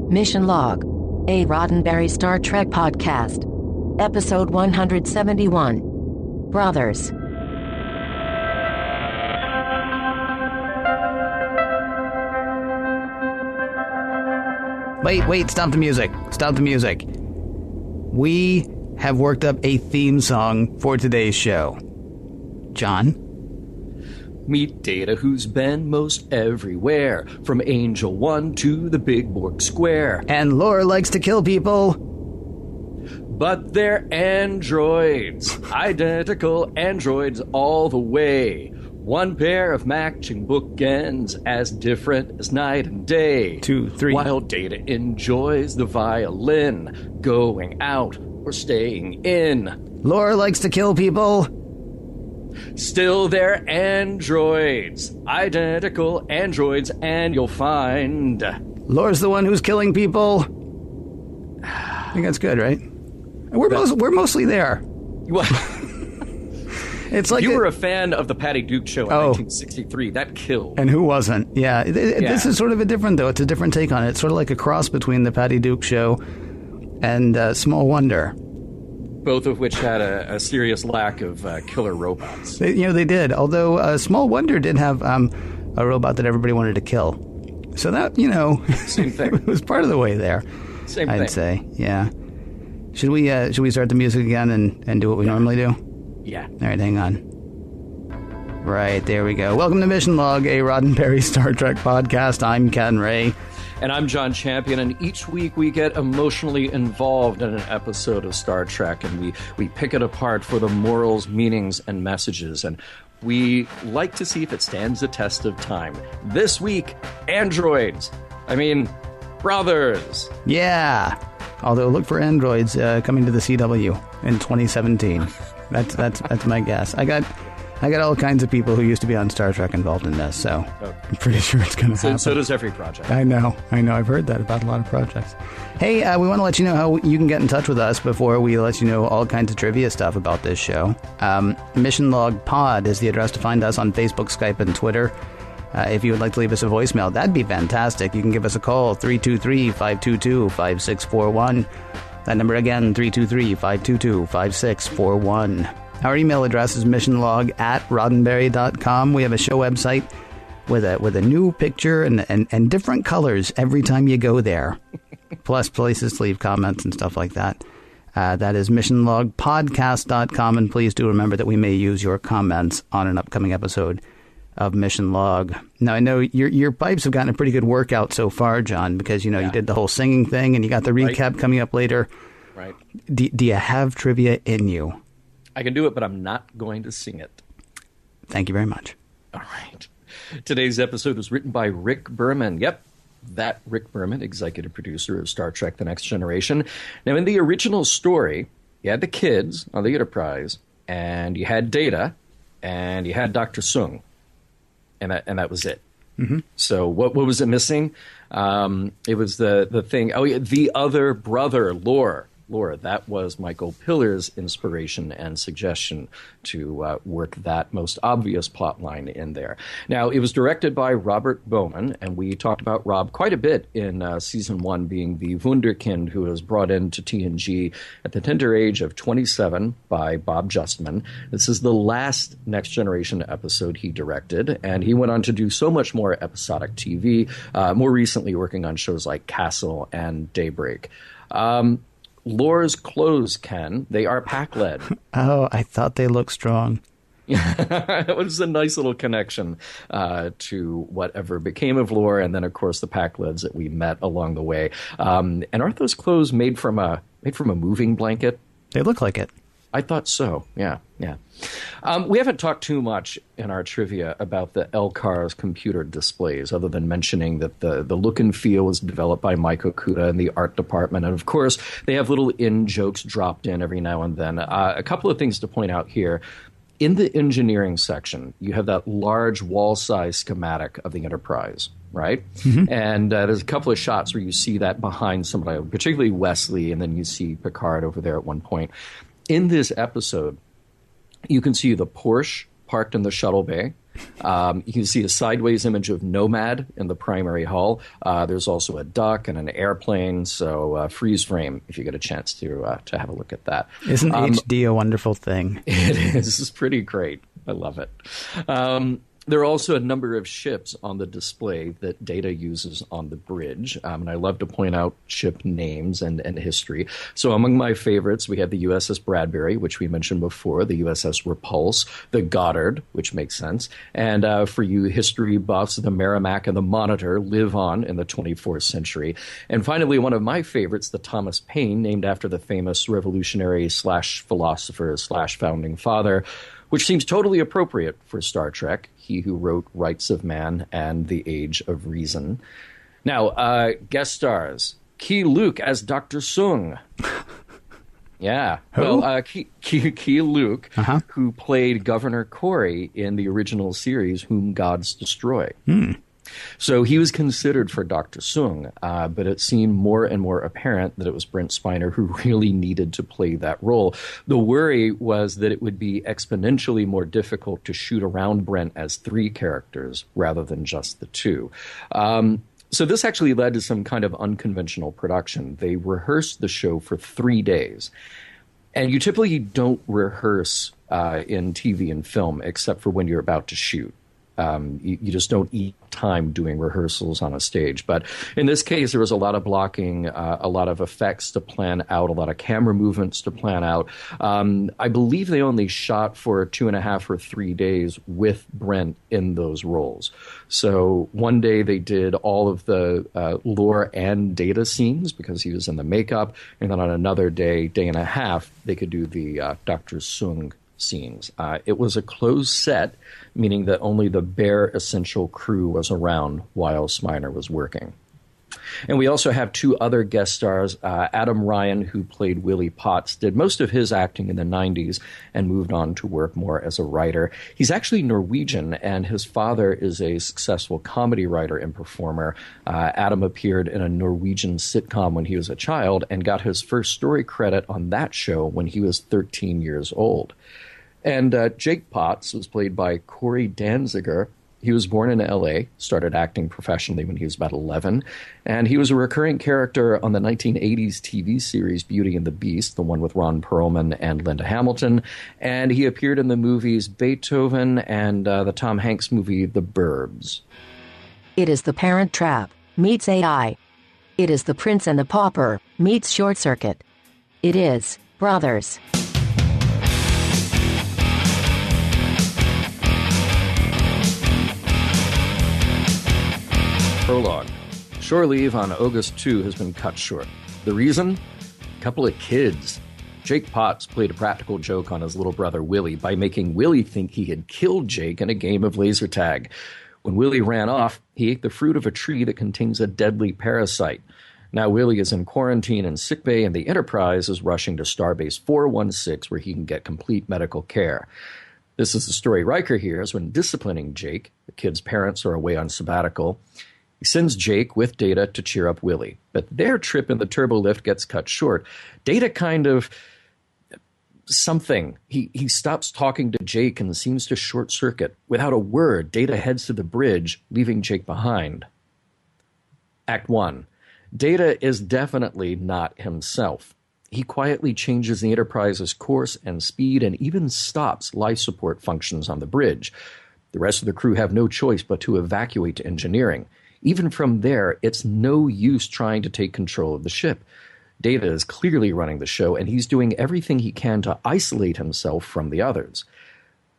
Mission Log, a Roddenberry Star Trek podcast. Episode 171. Brothers. Wait, stop the music. Stop the music. We have worked up a theme song for today's show. John? Meet Data, who's been most everywhere, from Angel 1 to the Big Borg Square. And Lore likes to kill people. But they're androids. Identical androids all the way. One pair of matching bookends, as different as night and day. 2, 3. While Data enjoys the violin, going out or staying in. Lore likes to kill people. Still, they're androids. Identical androids, and you'll find... Lore's the one who's killing people. I think that's good, right? We're mostly there. What? It's like you were a fan of the Patty Duke show in 1963. That killed. And who wasn't? Yeah. This is sort of a different, though. It's a different take on it. It's sort of like a cross between the Patty Duke show and Small Wonder. Both of which had a serious lack of killer robots. They did. Although Small Wonder did have a robot that everybody wanted to kill. So that, Same thing. It was part of the way there. Same thing. I'd say, yeah. Should we start the music again and do what we normally do? Yeah. All right, hang on. Right, there we go. Welcome to Mission Log, a Roddenberry Star Trek podcast. I'm Ken Ray. And I'm John Champion, and each week we get emotionally involved in an episode of Star Trek, and we pick it apart for the morals, meanings, and messages, and we like to see if it stands the test of time. This week, androids. Brothers. Yeah. Although, look for androids coming to the CW in 2017. That's my guess. I got all kinds of people who used to be on Star Trek involved in this, so I'm pretty sure it's going to happen. So does every project. I know. I've heard that about a lot of projects. Hey, we want to let you know how you can get in touch with us before we let you know all kinds of trivia stuff about this show. Mission Log Pod is the address to find us on Facebook, Skype, and Twitter. If you would like to leave us a voicemail, that'd be fantastic. You can give us a call, 323-522-5641. That number again, 323-522-5641. Our email address is missionlog@roddenberry.com. We have a show website with a new picture and different colors every time you go there. Plus places to leave comments and stuff like that. That is missionlogpodcast.com. And please do remember that we may use your comments on an upcoming episode of Mission Log. Now, I know your pipes have gotten a pretty good workout so far, John, because, you did the whole singing thing and you got the recap coming up later. Right. Do you have trivia in you? I can do it, but I'm not going to sing it. Thank you very much. All right. Today's episode was written by Rick Berman. Yep, that Rick Berman, executive producer of Star Trek The Next Generation. Now, in the original story, you had the kids on the Enterprise, and you had Data, and you had Dr. Soong. And that was it. Mm-hmm. So what was it missing? It was the thing. Oh, yeah, the other brother, Lore. That was Michael Pillar's inspiration and suggestion to work that most obvious plot line in there. Now, it was directed by Robert Bowman, and we talked about Rob quite a bit in Season 1, being the wunderkind who was brought into TNG at the tender age of 27 by Bob Justman. This is the last Next Generation episode he directed, and he went on to do so much more episodic TV, more recently working on shows like Castle and Daybreak. Lore's clothes, Ken, they are Pac-Led. Oh, I thought they looked strong. It was a nice little connection to whatever became of Lore, and then, of course, the Pac-Leds that we met along the way. And aren't those clothes made from a moving blanket? They look like it. I thought so, yeah. We haven't talked too much in our trivia about the LCAR's computer displays, other than mentioning that the look and feel was developed by Mike Okuda in the art department. And, of course, they have little in-jokes dropped in every now and then. A couple of things to point out here. In the engineering section, you have that large wall-size schematic of the Enterprise, right? Mm-hmm. And there's a couple of shots where you see that behind somebody, particularly Wesley, and then you see Picard over there at one point. In this episode, you can see the Porsche parked in the shuttle bay. You can see a sideways image of Nomad in the primary hull. There's also a duck and an airplane, so freeze frame if you get a chance to have a look at that. Isn't HD a wonderful thing? It is. It's pretty great. I love it. There are also a number of ships on the display that Data uses on the bridge, and I love to point out ship names and history. So among my favorites, we have the USS Bradbury, which we mentioned before, the USS Repulse, the Goddard, which makes sense, and for you history buffs, the Merrimack and the Monitor live on in the 24th century. And finally, one of my favorites, the Thomas Paine, named after the famous revolutionary slash philosopher slash founding father, which seems totally appropriate for Star Trek, he who wrote Rights of Man and The Age of Reason. Now, guest stars, Jean-Luc as Dr. Soong. Yeah. Who? Well, Jean-Luc, who played Governor Corey in the original series, Whom Gods Destroy. So he was considered for Dr. Soong, but it seemed more and more apparent that it was Brent Spiner who really needed to play that role. The worry was that it would be exponentially more difficult to shoot around Brent as three characters rather than just the two. So this actually led to some kind of unconventional production. They rehearsed the show for 3 days. And you typically don't rehearse in TV and film except for when you're about to shoot. You just don't eat time doing rehearsals on a stage. But in this case, there was a lot of blocking, a lot of effects to plan out, a lot of camera movements to plan out. I believe they only shot for 2.5 or 3 days with Brent in those roles. So one day they did all of the lore and data scenes because he was in the makeup. And then on another day and a half, they could do the Dr. Soong scenes. It was a closed set, meaning that only the bare essential crew was around while Spiner was working. And we also have two other guest stars. Adam Ryan, who played Willie Potts, did most of his acting in the 90s and moved on to work more as a writer. He's actually Norwegian, and his father is a successful comedy writer and performer. Adam appeared in a Norwegian sitcom when he was a child and got his first story credit on that show when he was 13 years old. And Jake Potts was played by Corey Danziger. He was born in L.A., started acting professionally when he was about 11, and he was a recurring character on the 1980s TV series Beauty and the Beast, the one with Ron Perlman and Linda Hamilton, and he appeared in the movies Beethoven and the Tom Hanks movie The Burbs. It is The Parent Trap meets AI. It is The Prince and the Pauper meets Short Circuit. It is Brothers. Prologue. Shore leave on August 2 has been cut short. The reason? A couple of kids. Jake Potts played a practical joke on his little brother Willie by making Willie think he had killed Jake in a game of laser tag. When Willie ran off, he ate the fruit of a tree that contains a deadly parasite. Now Willie is in quarantine in sickbay, and the Enterprise is rushing to Starbase 416 where he can get complete medical care. This is the story Riker hears when disciplining Jake. The kid's parents are away on sabbatical. He sends Jake with Data to cheer up Willie, but their trip in the turbolift gets cut short. Data kind of something. He stops talking to Jake and seems to short circuit. Without a word, Data heads to the bridge, leaving Jake behind. Act 1. Data is definitely not himself. He quietly changes the Enterprise's course and speed and even stops life support functions on the bridge. The rest of the crew have no choice but to evacuate to engineering. Even from there, it's no use trying to take control of the ship. Data is clearly running the show, and he's doing everything he can to isolate himself from the others.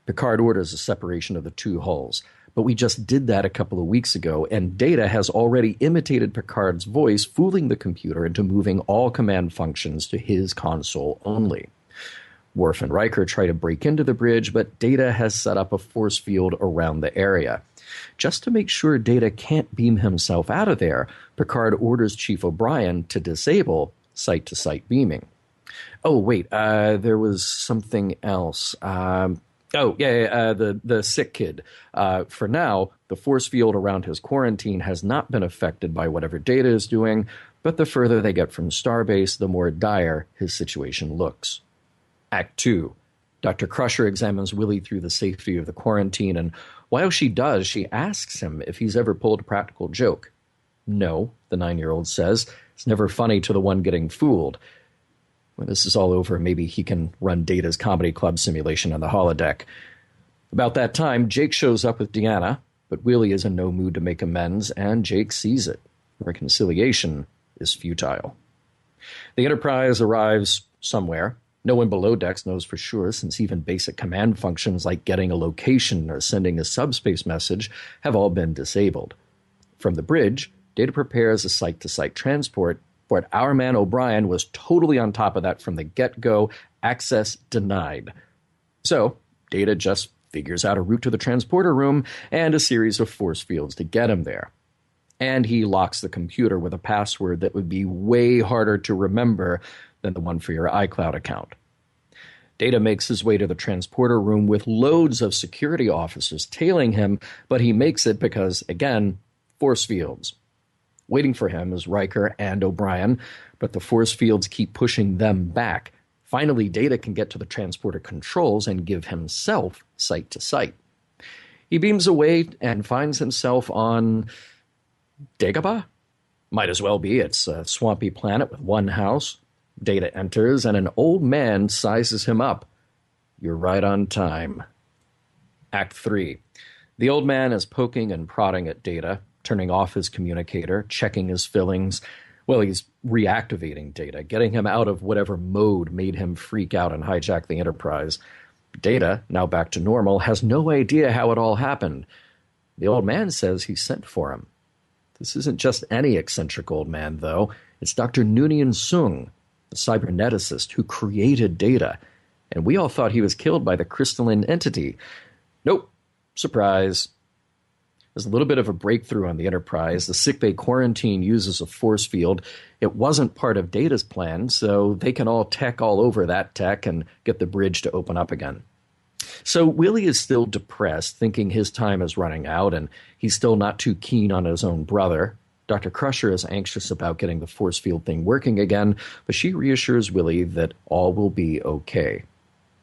Picard orders a separation of the two hulls, but we just did that a couple of weeks ago, and Data has already imitated Picard's voice, fooling the computer into moving all command functions to his console only. Worf and Riker try to break into the bridge, but Data has set up a force field around the area. Just to make sure Data can't beam himself out of there, Picard orders Chief O'Brien to disable site-to-site beaming. Oh, wait, there was something else. The sick kid. For now, the force field around his quarantine has not been affected by whatever Data is doing, but the further they get from Starbase, the more dire his situation looks. Act 2. Dr. Crusher examines Willie through the safety of the quarantine, and while she does, she asks him if he's ever pulled a practical joke. No, the 9-year-old says. It's never funny to the one getting fooled. When this is all over, maybe he can run Data's comedy club simulation on the holodeck. About that time, Jake shows up with Deanna, but Willie is in no mood to make amends, and Jake sees it. Reconciliation is futile. The Enterprise arrives somewhere. No one below decks knows for sure, since even basic command functions like getting a location or sending a subspace message have all been disabled. From the bridge, Data prepares a site-to-site transport, but our man O'Brien was totally on top of that from the get-go, access denied. So, Data just figures out a route to the transporter room and a series of force fields to get him there. And he locks the computer with a password that would be way harder to remember than the one for your iCloud account. Data makes his way to the transporter room with loads of security officers tailing him, but he makes it because, again, force fields. Waiting for him is Riker and O'Brien, but the force fields keep pushing them back. Finally, Data can get to the transporter controls and give himself sight to sight. He beams away and finds himself on Dagobah? Might as well be. It's a swampy planet with one house. Data enters, and an old man sizes him up. You're right on time. Act 3. The old man is poking and prodding at Data, turning off his communicator, checking his fillings. Well, he's reactivating Data, getting him out of whatever mode made him freak out and hijack the Enterprise. Data, now back to normal, has no idea how it all happened. The old man says he sent for him. This isn't just any eccentric old man, though. It's Dr. Noonien Soong, the cyberneticist who created Data, and we all thought he was killed by the crystalline entity. Nope. Surprise. There's a little bit of a breakthrough on the Enterprise. The sickbay quarantine uses a force field. It wasn't part of Data's plan, so they can all tech all over that tech and get the bridge to open up again. So Willie is still depressed, thinking his time is running out, and he's still not too keen on his own brother. Dr. Crusher is anxious about getting the force field thing working again, but she reassures Willie that all will be okay.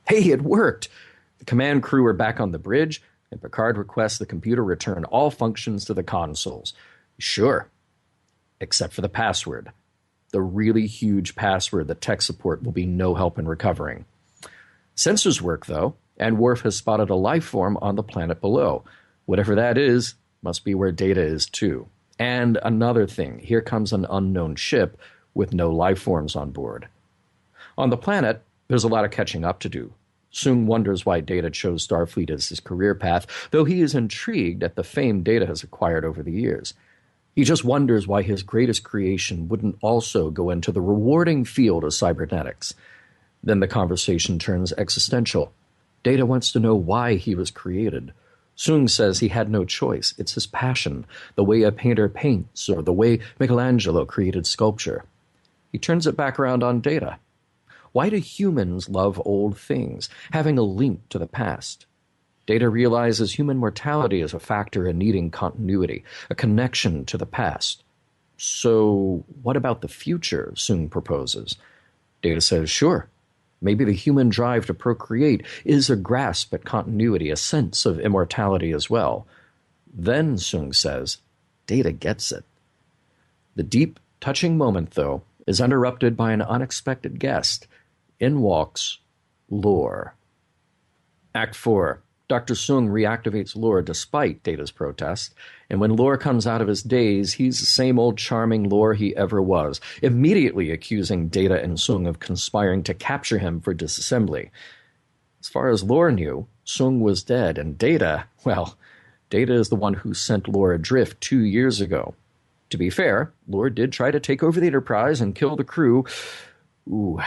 Hey, it worked! The command crew are back on the bridge, and Picard requests the computer return all functions to the consoles. Sure. Except for the password. The really huge password that tech support will be no help in recovering. Sensors work, though, and Worf has spotted a life form on the planet below. Whatever that is, must be where Data is, too. And another thing, here comes an unknown ship with no life forms on board. On the planet, there's a lot of catching up to do. Soong wonders why Data chose Starfleet as his career path, though he is intrigued at the fame Data has acquired over the years. He just wonders why his greatest creation wouldn't also go into the rewarding field of cybernetics. Then the conversation turns existential. Data wants to know why he was created. Soong says he had no choice. It's his passion, the way a painter paints, or the way Michelangelo created sculpture. He turns it back around on Data. Why do humans love old things, having a link to the past? Data realizes human mortality is a factor in needing continuity, a connection to the past. So what about the future, Soong proposes. Data says, sure. Maybe the human drive to procreate is a grasp at continuity, a sense of immortality as well. Then, Soong says, Data gets it. The deep, touching moment, though, is interrupted by an unexpected guest. In walks Lore. Act 4. Dr. Soong reactivates Lore despite Data's protest, and when Lore comes out of his daze, he's the same old charming Lore he ever was, immediately accusing Data and Soong of conspiring to capture him for disassembly. As far as Lore knew, Soong was dead, and Data, well, Data is the one who sent Lore adrift 2 years ago. To be fair, Lore did try to take over the Enterprise and kill the crew. Ooh,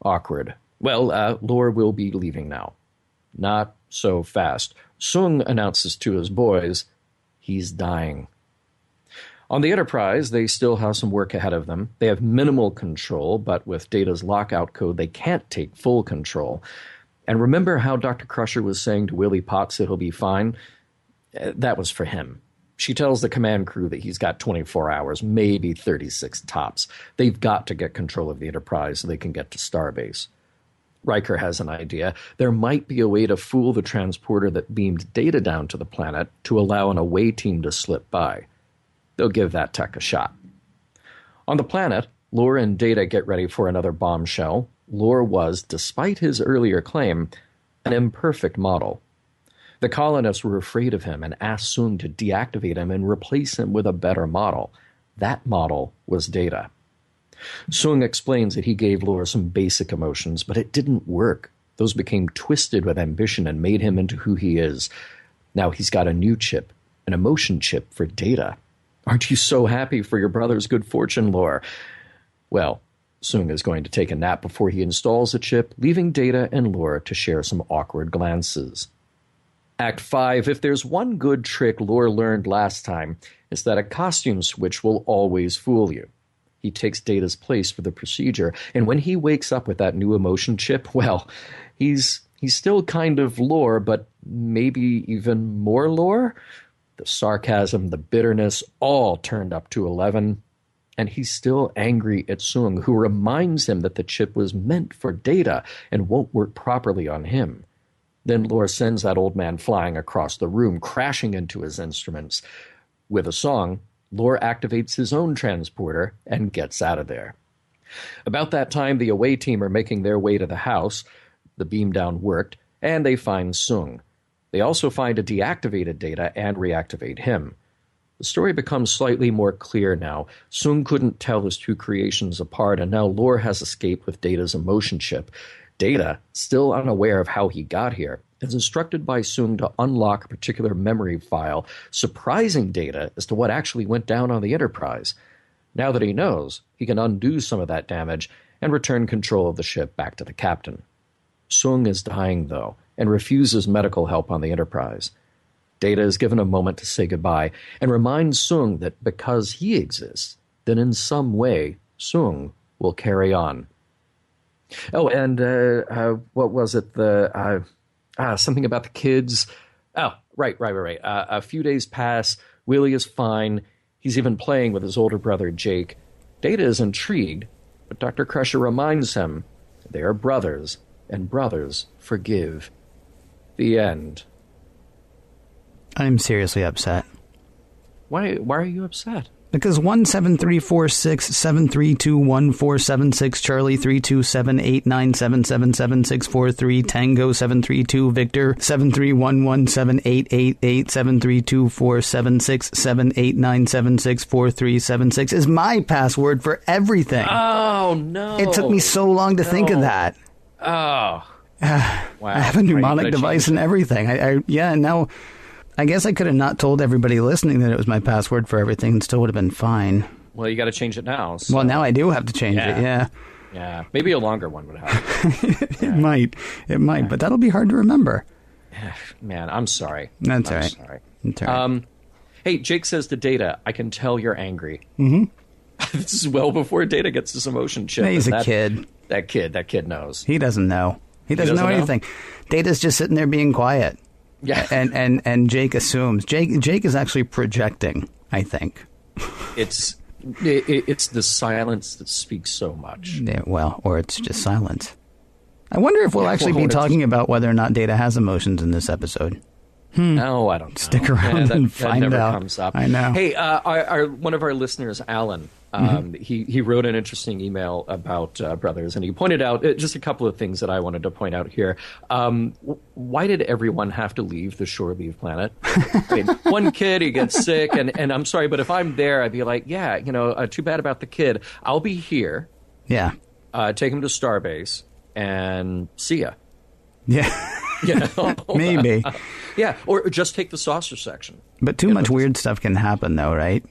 awkward. Well, Lore will be leaving now. Not so fast. Soong announces to his boys, he's dying. On the Enterprise, they still have some work ahead of them. They have minimal control, but with Data's lockout code, they can't take full control. And remember how Dr. Crusher was saying to Willie Potts that he'll be fine? That was for him. She tells the command crew that he's got 24 hours, maybe 36 tops. They've got to get control of the Enterprise so they can get to Starbase. Riker has an idea. There might be a way to fool the transporter that beamed Data down to the planet to allow an away team to slip by. They'll give that tech a shot. On the planet, Lore and Data get ready for another bombshell. Lore was, despite his earlier claim, an imperfect model. The colonists were afraid of him and asked Soong to deactivate him and replace him with a better model. That model was Data. Soong explains that he gave Lore some basic emotions, but it didn't work. Those became twisted with ambition and made him into who he is. Now he's got a new chip, an emotion chip for Data. Aren't you so happy for your brother's good fortune, Lore? Well, Soong is going to take a nap before he installs the chip, leaving Data and Lore to share some awkward glances. Act 5, if there's one good trick Lore learned last time, it's that a costume switch will always fool you. He takes Data's place for the procedure, and when he wakes up with that new emotion chip, well, he's still kind of Lore, but maybe even more Lore? The sarcasm, the bitterness, all turned up to 11. And he's still angry at Soong, who reminds him that the chip was meant for Data and won't work properly on him. Then Lore sends that old man flying across the room, crashing into his instruments. With a song, Lore activates his own transporter and gets out of there. About that time, the away team are making their way to the house. The beam down worked, and they find Soong. They also find a deactivated Data and reactivate him. The story becomes slightly more clear now. Soong couldn't tell his two creations apart, and now Lore has escaped with Data's emotion chip. Data, still unaware of how he got here, is instructed by Soong to unlock a particular memory file, surprising Data as to what actually went down on the Enterprise. Now that he knows, he can undo some of that damage and return control of the ship back to the captain. Soong is dying, though, and refuses medical help on the Enterprise. Data is given a moment to say goodbye and reminds Soong that because he exists, then in some way, Soong will carry on. Oh, and what was it? Something about the kids. Oh, right. A few days pass. Willie is fine. He's even playing with his older brother, Jake. Data is intrigued, but Dr. Crusher reminds him they are brothers, and brothers forgive. The end. I'm seriously upset. Why are you upset? Because 17346732147 Charlie 32789777643 Tango 732 Victor 73117888732476789764376 is my password for everything. Oh no! It took me so long to think of that. Oh, wow! I have a Right, mnemonic device and everything. Now. I guess I could have not told everybody listening that it was my password for everything and still would have been fine. Well, you got to change it now. So. Well, now I do have to change it, yeah. Yeah, maybe a longer one would help. It might, but that'll be hard to remember. Man, I'm sorry. That's I'm all right. Sorry. That's all right. Hey, Jake says to Data, I can tell you're angry. Mm-hmm. This is well before Data gets his emotion chip. He's a kid. That kid knows. He doesn't know. He doesn't know anything. Data's just sitting there being quiet. Yeah, and Jake assumes. Jake is actually projecting, I think. It's the silence that speaks so much. Yeah, well, or it's just silence. I wonder if we'll actually be talking about whether or not Data has emotions in this episode. No, I don't know. Stick around and find that never out. Comes up. I know. Hey, one of our listeners, Alan, he wrote an interesting email about brothers, and he pointed out just a couple of things that I wanted to point out here. Why did everyone have to leave the shore leave planet? I mean, one kid, he gets sick, and I'm sorry, but if I'm there, I'd be like, too bad about the kid. I'll be here. Yeah. Take him to Starbase and see ya. Yeah. You know? Maybe. Yeah, or just take the saucer section. But too much weird stuff can happen, though, right?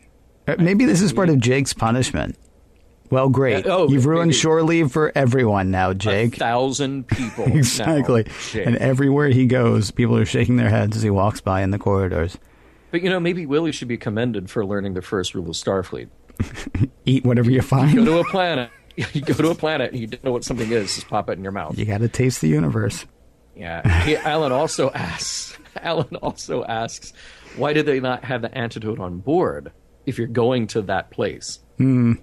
Maybe this is part of Jake's punishment. Well, great. You've ruined shore leave for everyone now, Jake. 1,000 people. Exactly. Now, and everywhere he goes, people are shaking their heads as he walks by in the corridors. But, maybe Willie should be commended for learning the first rule of Starfleet. Eat whatever you find. You go to a planet. And you don't know what something is. Just pop it in your mouth. You got to taste the universe. Yeah. Alan also asks, why did they not have the antidote on board if you're going to that place? Yeah,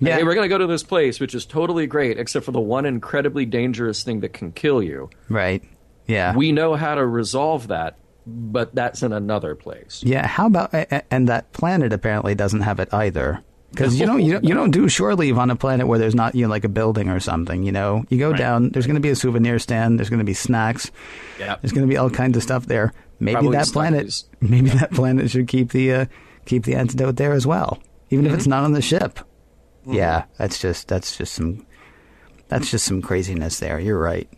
Yeah. Hey, we're going to go to this place, which is totally great, except for the one incredibly dangerous thing that can kill you. Right. Yeah. We know how to resolve that, but that's in another place. Yeah. How about, and that planet apparently doesn't have it either. Because you don't do shore leave on a planet where there's not, like a building or something, you go down, there's going to be a souvenir stand, there's going to be snacks. Yeah. There's going to be all kinds of stuff there. Maybe that planet should keep the antidote there as well, even if it's not on the ship. Mm-hmm. Yeah, that's just some craziness there. You're right.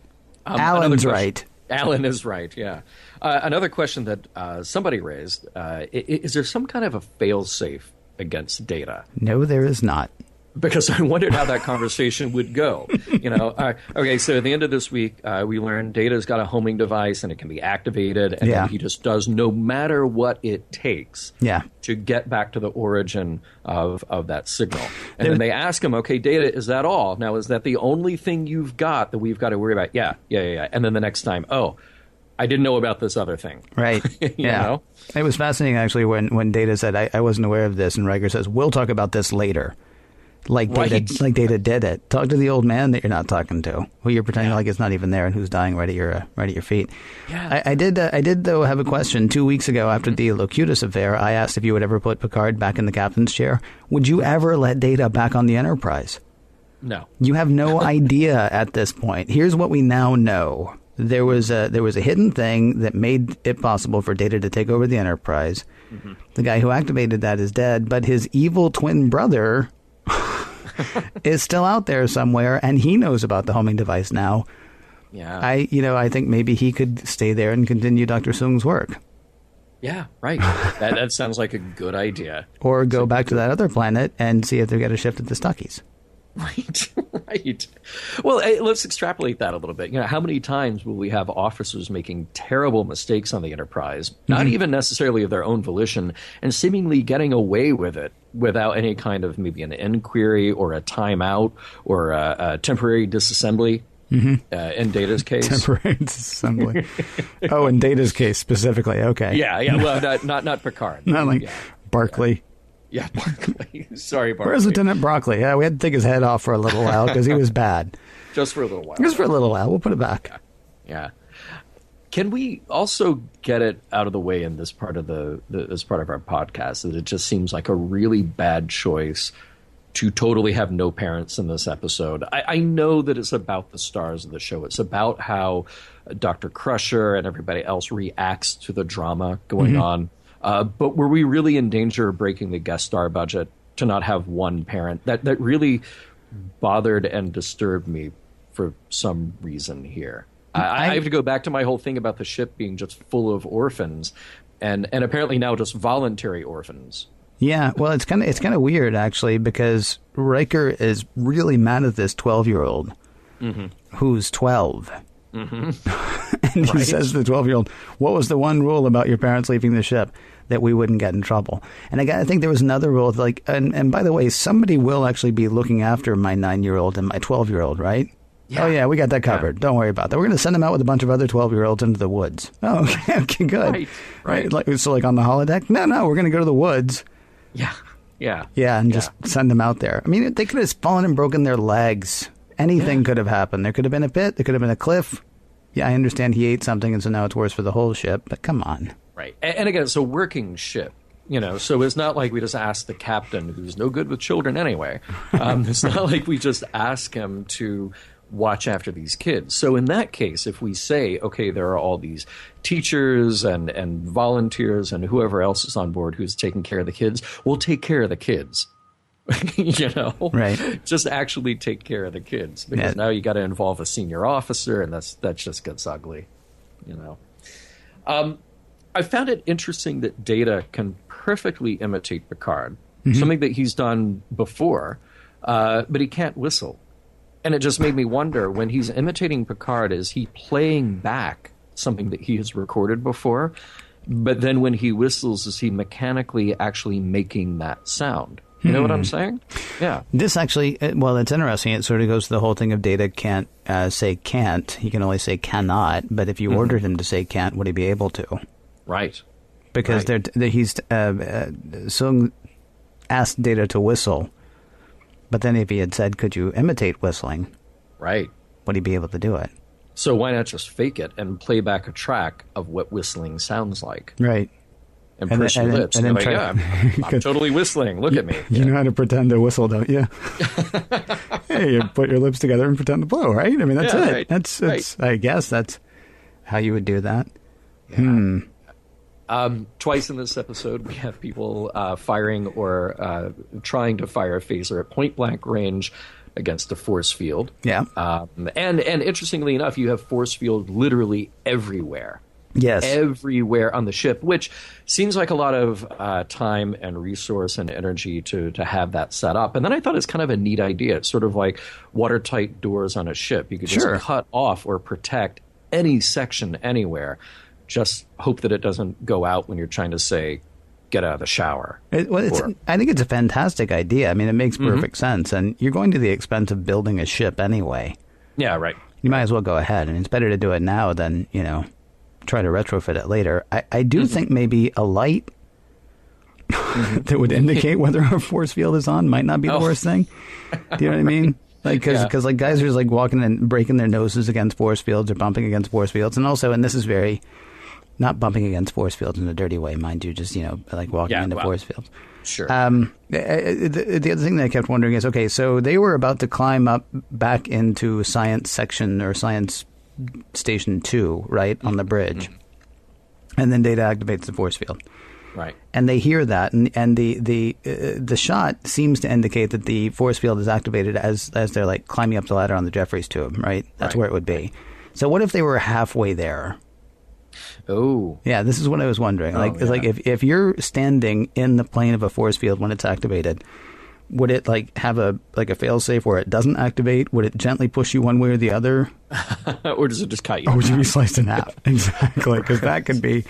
Alan's right. Alan is right. Yeah. Another question that somebody raised: is there some kind of a fail-safe against Data? No, there is not. Because I wondered how that conversation would go. Okay, so at the end of this week, we learned Data's got a homing device and it can be activated, and then he just does no matter what it takes to get back to the origin of that signal. And then they ask him, okay, Data, is that all? Now, is that the only thing you've got that we've got to worry about? Yeah. And then the next time, I didn't know about this other thing. Right. you know? It was fascinating, actually, when Data said, I wasn't aware of this, and Riker says, we'll talk about this later. Like Data did it. Talk to the old man that you're not talking to, who you're pretending like it's not even there and who's dying right at your feet. Yeah. I did though have a question. 2 weeks ago, after the Locutus affair, I asked if you would ever put Picard back in the captain's chair. Would you ever let Data back on the Enterprise? No. You have no idea at this point. Here's what we now know. There was a hidden thing that made it possible for Data to take over the Enterprise. Mm-hmm. The guy who activated that is dead, but his evil twin brother is still out there somewhere, and he knows about the homing device now. Yeah. I think maybe he could stay there and continue Dr. Soong's work. Yeah, right. That sounds like a good idea. Or go back to that other planet and see if they get a shift at the Stuckies. Right. Well, let's extrapolate that a little bit. How many times will we have officers making terrible mistakes on the Enterprise, not even necessarily of their own volition, and seemingly getting away with it without any kind of maybe an inquiry or a timeout or a temporary disassembly? In Data's case. Temporary disassembly. Oh, in Data's case specifically. Okay. Yeah. Well, not Picard. Not like Barclay. Yeah, Barclay. Sorry, Barclay. Where's Lieutenant Broccoli? Yeah, we had to take his head off for a little while because he was bad. Just for a little while. Just for a little while. We'll put it back. Yeah. Can we also get it out of the way in this part of this part of our podcast that it just seems like a really bad choice to totally have no parents in this episode? I know that it's about the stars of the show. It's about how Dr. Crusher and everybody else reacts to the drama going on. But were we really in danger of breaking the guest star budget to not have one parent? That really bothered and disturbed me for some reason here. I have to go back to my whole thing about the ship being just full of orphans, and apparently now just voluntary orphans. Yeah, well, it's kind of weird actually, because Riker is really mad at this 12-year-old who's 12. And he says to the 12-year-old, what was the one rule about your parents leaving the ship? That we wouldn't get in trouble. And I think there was another rule, like, and by the way, somebody will actually be looking after my 9-year-old and my 12-year-old, right? Yeah. Oh, yeah, we got that covered. Yeah. Don't worry about that. We're going to send them out with a bunch of other 12-year-olds into the woods. Oh, okay, good. Right. Like on the holodeck? No, we're going to go to the woods. Yeah, and just send them out there. I mean, they could have fallen and broken their legs. Anything could have happened. There could have been a pit. There could have been a cliff. Yeah, I understand he ate something, and so now it's worse for the whole ship, but come on. Right. And again, it's a working ship, so it's not like we just ask the captain, who's no good with children anyway. It's not like we just ask him to watch after these kids. So in that case, if we say, okay, there are all these teachers and volunteers and whoever else is on board who's taking care of the kids, we'll take care of the kids. Right. Just actually take care of the kids, because now you got to involve a senior officer, and that just gets ugly, I found it interesting that Data can perfectly imitate Picard, something that he's done before, but he can't whistle. And it just made me wonder, when he's imitating Picard, is he playing back something that he has recorded before? But then when he whistles, is he mechanically actually making that sound? You know what I'm saying? Yeah. This actually, well, it's interesting. It sort of goes to the whole thing of Data can't say can't. He can only say cannot. But if you ordered him to say can't, would he be able to? Right. Because he's Soong asked Data to whistle. But then if he had said, could you imitate whistling? Right. Would he be able to do it? So why not just fake it and play back a track of what whistling sounds like? Right. And purse your lips. And like, yeah, I'm totally whistling. Look at me. You know how to pretend to whistle, don't you? Hey, you put your lips together and pretend to blow, right? I mean, that's it. Right. That's right. I guess that's how you would do that. Yeah. Twice in this episode, we have people firing or trying to fire a phaser at point-blank range against a force field. Yeah. And interestingly enough, you have force field literally everywhere. Yes. Everywhere on the ship, which seems like a lot of time and resource and energy to have that set up. And then I thought it's kind of a neat idea. It's sort of like watertight doors on a ship. You could just cut off or protect any section anywhere. Just hope that it doesn't go out when you're trying to, say, get out of the shower. I think it's a fantastic idea. I mean, it makes perfect sense. And you're going to the expense of building a ship anyway. Yeah, right. You might as well go ahead. And it's better to do it now than, try to retrofit it later. I do think maybe a light that would indicate whether a force field is on might not be the worst thing. Do you know what I mean? Like, because like guys are just like walking and breaking their noses against force fields or bumping against force fields. And also, and this is very, not bumping against force fields in a dirty way, mind you, just, like walking into force fields. Sure. The other thing that I kept wondering is, okay, so they were about to climb up back into science section or science Station 2, right, on the bridge. And then Data activates the force field. Right. And they hear that, and the shot seems to indicate that the force field is activated as they're like climbing up the ladder on the Jeffries tube, right? That's where it would be. So what if they were halfway there? Oh. Yeah, this is what I was wondering. It's like if you're standing in the plane of a force field when it's activated, would it like have a fail-safe where it doesn't activate? Would it gently push you one way or the other? Or does it just cut you? Or would you be sliced in half? Exactly, because that could be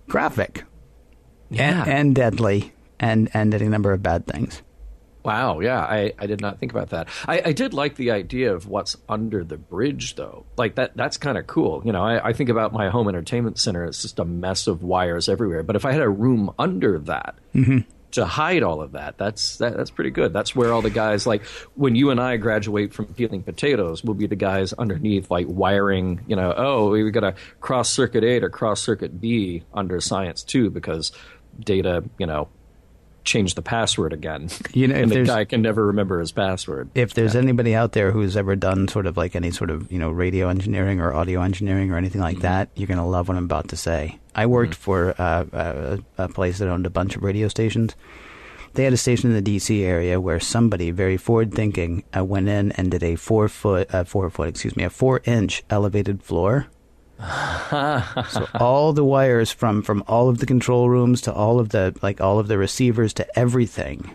graphic and deadly and any number of bad things. Wow, yeah, I did not think about that. I did like the idea of what's under the bridge, though. Like, that's kind of cool. I think about my home entertainment center. It's just a mess of wires everywhere. But if I had a room under that to hide all of that, that's pretty good. That's where all the guys, like, when you and I graduate from peeling potatoes, we'll be the guys underneath, like, wiring, we got a cross-circuit A to cross-circuit B under Science 2 because Data, change the password again. And the guy can never remember his password. If there's anybody out there who's ever done sort of like any sort of, radio engineering or audio engineering or anything like that, you're going to love what I'm about to say. I worked for a place that owned a bunch of radio stations. They had a station in the D.C. area where somebody very forward-thinking went in and did a 4-inch elevated floor. So all the wires from all of the control rooms to all of the receivers to everything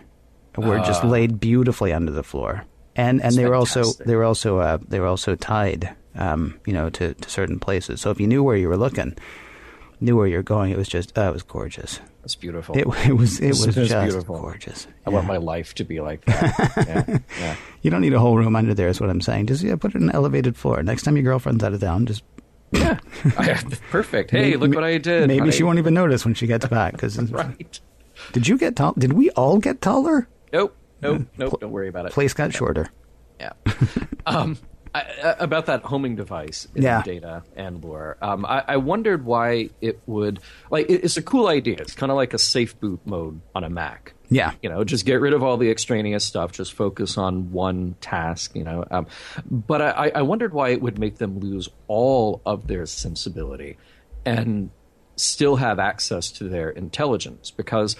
were just laid beautifully under the floor, and they were also tied, to certain places. So if you knew where you were looking, knew where you're going, it was just it was gorgeous. It's beautiful. It was just beautiful. Gorgeous. I want my life to be like that. Yeah. You don't need a whole room under there, is what I'm saying. Just put it in an elevated floor. Next time your girlfriend's out of town, just. Yeah, perfect. Hey, look what I did. Maybe she won't even notice when she gets back. Right. Did you get tall? Did we all get taller? Nope. Don't worry about it. Place got shorter. Yeah. About that homing device in Data and Lore, I wondered why it would it's a cool idea. It's kind of like a safe boot mode on a Mac. Yeah. Just get rid of all the extraneous stuff. Just focus on one task, But I wondered why it would make them lose all of their sensibility and still have access to their intelligence. Because,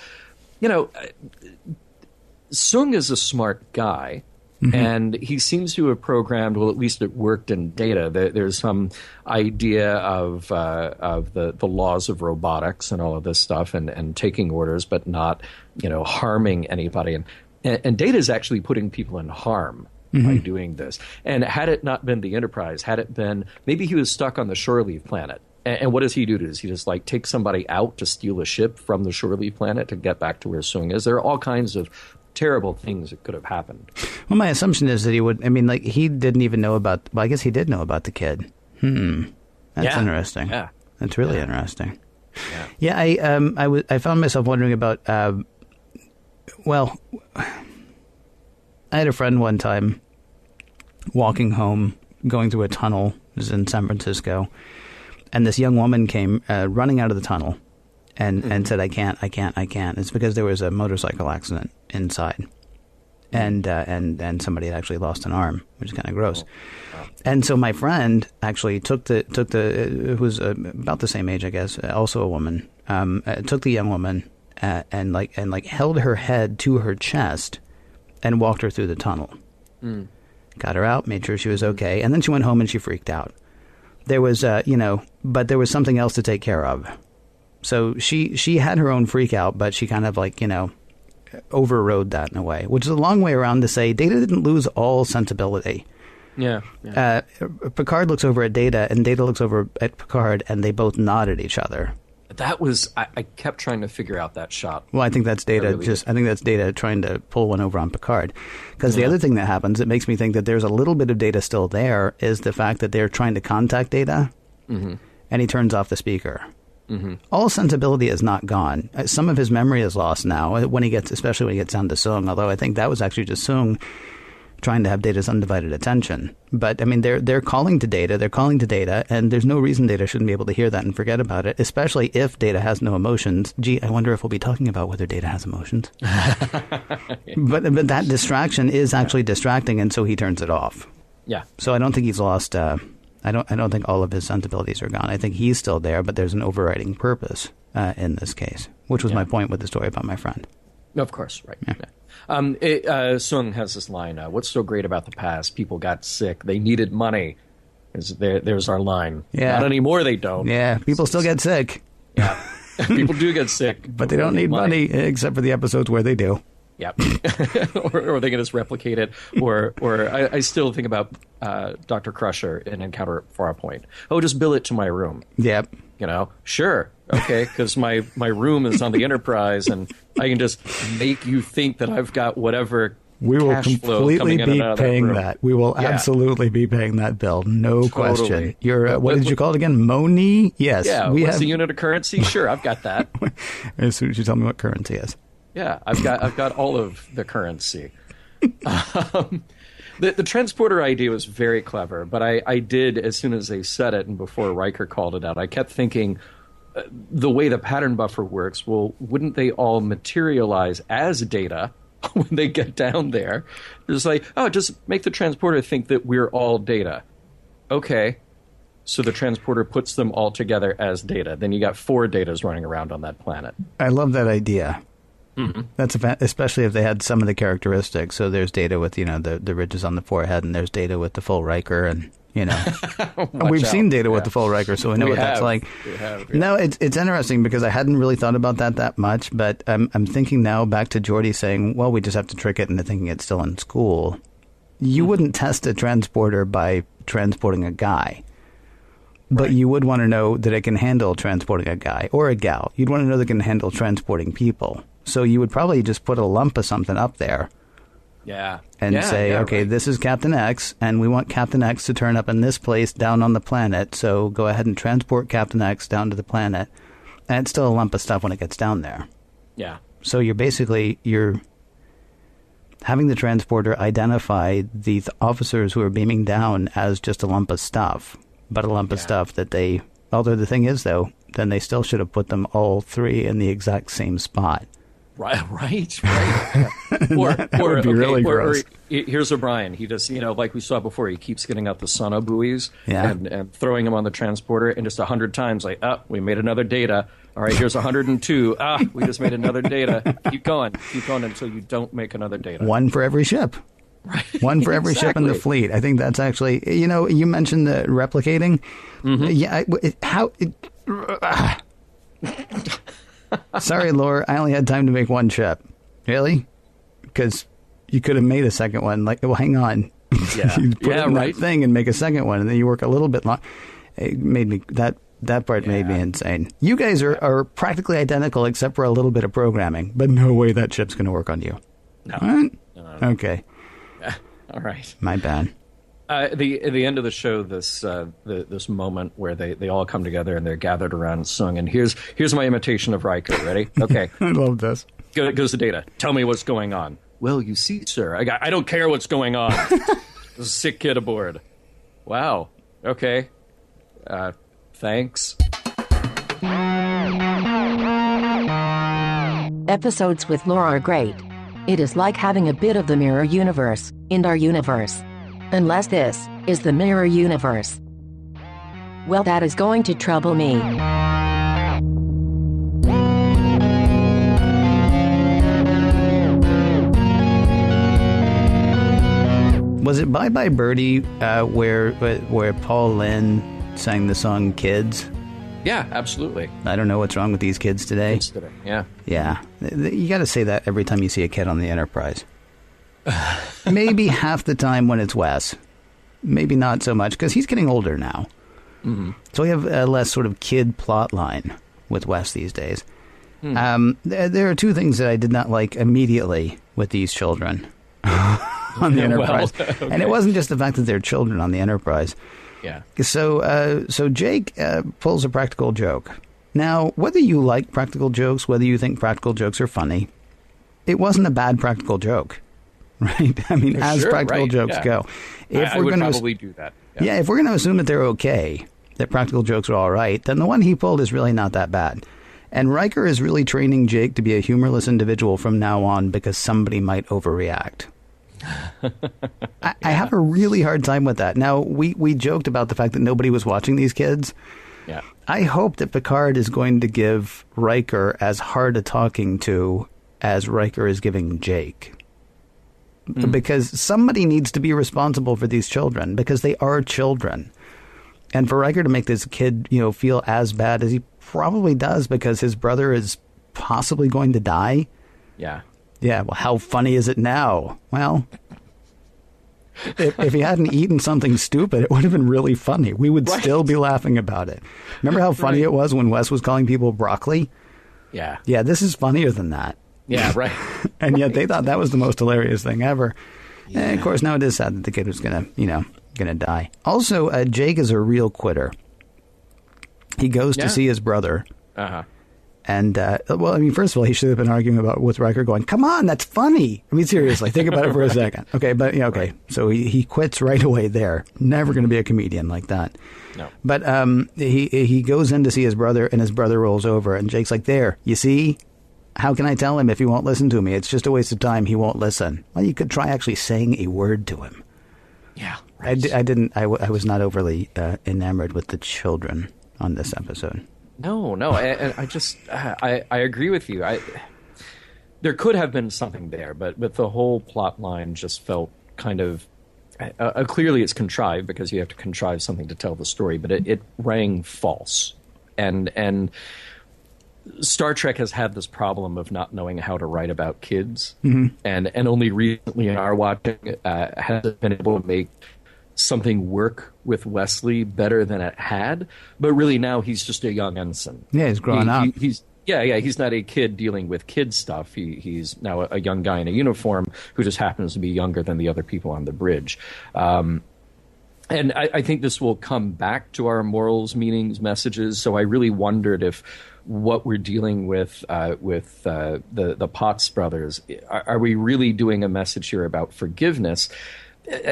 Soong is a smart guy. Mm-hmm. And he seems to have programmed, well, at least it worked in Data. There's some idea of the laws of robotics and all of this stuff and taking orders, but not, harming anybody. And Data is actually putting people in harm by doing this. And had it not been the Enterprise, had it been, maybe he was stuck on the shore leave planet. And what does he do? Does he just take somebody out to steal a ship from the shore leave planet to get back to where Soong is? There are all kinds of terrible things that could have happened. Well, my assumption is that he would. I mean, he didn't even know about. Well, I guess he did know about the kid. That's interesting. Yeah, that's really interesting. Yeah, I found myself wondering about. I had a friend one time walking home, going through a tunnel. It was in San Francisco. And this young woman came running out of the tunnel and said, I can't. It's because there was a motorcycle accident inside. And somebody had actually lost an arm, which is kind of gross. Oh. Wow. And so my friend actually took the who was about the same age, I guess, also a woman, took the young woman and held her head to her chest and walked her through the tunnel. Mm. Got her out, made sure she was okay, and then she went home and she freaked out. There was, but there was something else to take care of. So she had her own freak out, but she kind of overrode that in a way, which is a long way around to say Data didn't lose all sensibility. Yeah. Picard looks over at Data, and Data looks over at Picard, and they both nod at each other. That was I kept trying to figure out that shot. Well, I think that's Data. I think that's Data trying to pull one over on Picard. Because the other thing that happens, it makes me think that there's a little bit of Data still there, is the fact that they're trying to contact Data, and he turns off the speaker. Mm-hmm. All sensibility is not gone. Some of his memory is lost now, especially when he gets down to Soong. Although I think that was actually just Soong trying to have Data's undivided attention. But I mean, they're calling to Data, and there's no reason Data shouldn't be able to hear that and forget about it. Especially if Data has no emotions. Gee, I wonder if we'll be talking about whether Data has emotions. But that distraction is actually distracting, and so he turns it off. Yeah. So I don't think he's lost. I don't think all of his sensibilities are gone. I think he's still there, but there's an overriding purpose in this case, which was my point with the story about my friend. Of course, right. Yeah. Soong has this line, what's so great about the past? People got sick. They needed money. There's our line. Yeah. Not anymore, they don't. Yeah, people still get sick. Yeah, people do get sick. But they don't need money, except for the episodes where they do. Yep. or they can just replicate it. Or I still think about Dr. Crusher in Encounter at Farpoint. Oh, just bill it to my room. Yep. Sure. Okay, because my room is on the Enterprise, and I can just make you think that I've got whatever we will completely be paying that. We will absolutely be paying that bill. No question. What did you call it again? Money? Yes. Yeah. What's the unit of currency? Sure, I've got that. As soon as you tell me what currency is. Yeah, I've got all of the currency. The transporter idea was very clever, but I did, as soon as they said it and before Riker called it out, I kept thinking, the way the pattern buffer works, well, wouldn't they all materialize as data when they get down there? It's like, just make the transporter think that we're all data. Okay. So the transporter puts them all together as data. Then you got 4 datas running around on that planet. I love that idea. Mm-hmm. That's especially if they had some of the characteristics. So there's Data with the ridges on the forehead, and there's Data with the full Riker, and we've seen Data with the full Riker, so we know that's like. We have. No, it's interesting because I hadn't really thought about that much, but I'm thinking now back to Geordi saying, well, we just have to trick it into thinking it's still in school. You wouldn't test a transporter by transporting a guy. But you would want to know that it can handle transporting a guy or a gal. You'd want to know that it can handle transporting people. So you would probably just put a lump of something up there. Yeah. And say, okay, right. This is Captain X, and we want Captain X to turn up in this place down on the planet. So go ahead and transport Captain X down to the planet. And it's still a lump of stuff when it gets down there. Yeah. So you're having the transporter identify the officers who are beaming down as just a lump of stuff. But a lump of stuff that they... Although the thing is, though, then they still should have put them all 3 in the exact same spot. Right. That would be really gross. Here's O'Brien. He just, like we saw before, he keeps getting out the sono buoys and throwing them on the transporter, and just 100 times, like, we made another data. All right, here's 102. We just made another data. Keep going until you don't make another data. One for every ship. Right. One for every ship in the fleet. I think that's actually, you mentioned the replicating. Mm-hmm. Sorry, Laura, I only had time to make 1 ship. Really? Because you could have made a second one. Like, well, hang on. Yeah. You put in that thing and make a second one, and then you work a little bit long. It made me, that part made me insane. You guys are practically identical except for a little bit of programming, but no way that ship's going to work on you. No. What? No. Okay. All right. My bad. At the end of the show, this moment where they all come together and they're gathered around Soong, and here's my imitation of Riker. Ready? Okay. I love this. Goes to Data. Tell me what's going on. Well, you see, sir, I don't care what's going on. There's a sick kid aboard. Wow. Okay. Thanks. Episodes with lore are great. It is like having a bit of the mirror universe in our universe. Unless this is the mirror universe. Well, that is going to trouble me. Was it Bye Bye Birdie where Paul Lynde sang the song Kids? Yeah, absolutely. I don't know what's wrong with these kids today. Kids today, yeah. Yeah. You got to say that every time you see a kid on the Enterprise. Maybe half the time when it's Wes. Maybe not so much, because he's getting older now. Mm-hmm. So we have a less sort of kid plot line with Wes these days. There are two things that I did not like immediately with these children on the Enterprise. Well, okay. And it wasn't just the fact that they're children on the Enterprise. Yeah. So Jake pulls a practical joke. Now, whether you like practical jokes, whether you think practical jokes are funny, it wasn't a bad practical joke, right? I mean, as sure, practical right, jokes yeah. go. If I we're would gonna probably do that. Yeah, if we're going to assume that they're okay, that practical jokes are all right, then the one he pulled is really not that bad. And Riker is really training Jake to be a humorless individual from now on because somebody might overreact. I have a really hard time with that. Now, we joked about the fact that nobody was watching these kids. Yeah. I hope that Picard is going to give Riker as hard a talking to as Riker is giving Jake. Because somebody needs to be responsible for these children, because they are children. And for Riker to make this kid, feel as bad as he probably does because his brother is possibly going to die. Yeah. Yeah, well, how funny is it now? Well, if he hadn't eaten something stupid, it would have been really funny. We would still be laughing about it. Remember how funny it was when Wes was calling people broccoli? Yeah. Yeah, this is funnier than that. Yeah, right. And yet they thought that was the most hilarious thing ever. Yeah. And of course, now it is sad that the kid was going to die. Also, Jake is a real quitter. He goes to see his brother. Uh-huh. And, first of all, he should have been arguing with Riker going, come on, that's funny. I mean, seriously, think about it for a second. Okay, but, okay. So he quits right away there. Never going to be a comedian like that. No. But he goes in to see his brother, and his brother rolls over, and Jake's like, there, you see? How can I tell him if he won't listen to me? It's just a waste of time. He won't listen. Well, you could try actually saying a word to him. Yeah. Right. I was not overly enamored with the children on this episode. No. I agree with you. There could have been something there, but the whole plot line just felt kind of clearly it's contrived because you have to contrive something to tell the story, but it rang false. And Star Trek has had this problem of not knowing how to write about kids, and only recently in our watching has it been able to make something work with Wesley better than it had. But really now he's just a young ensign. Yeah, he's growing up. He's not a kid dealing with kid stuff. He's now a young guy in a uniform who just happens to be younger than the other people on the bridge. And I think this will come back to our morals, meanings, messages. So I really wondered if what we're dealing with the Potts brothers, are we really doing a message here about forgiveness?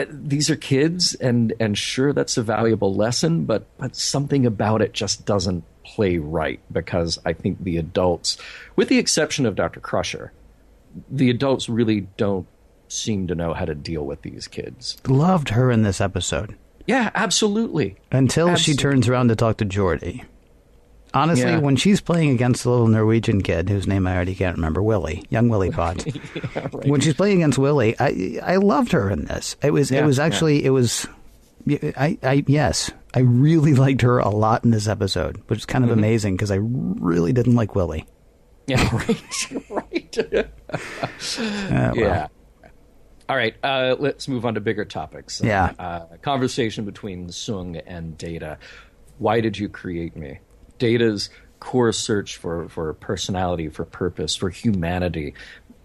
These are kids, and sure, that's a valuable lesson, but something about it just doesn't play right, because I think the adults, with the exception of Dr. Crusher, the adults really don't seem to know how to deal with these kids. Loved her in this episode. Yeah, absolutely. Until she turns around to talk to Geordi. Honestly, when she's playing against the little Norwegian kid, whose name I already can't remember, young Willie Potts. Right. When she's playing against Willie, I loved her in this. I really liked her a lot in this episode, which is kind of amazing because I really didn't like Willie. Yeah, right. Yeah. All right, let's move on to bigger topics. Conversation between Soong and Data. Why did you create me? Data's core search for personality, for purpose, for humanity,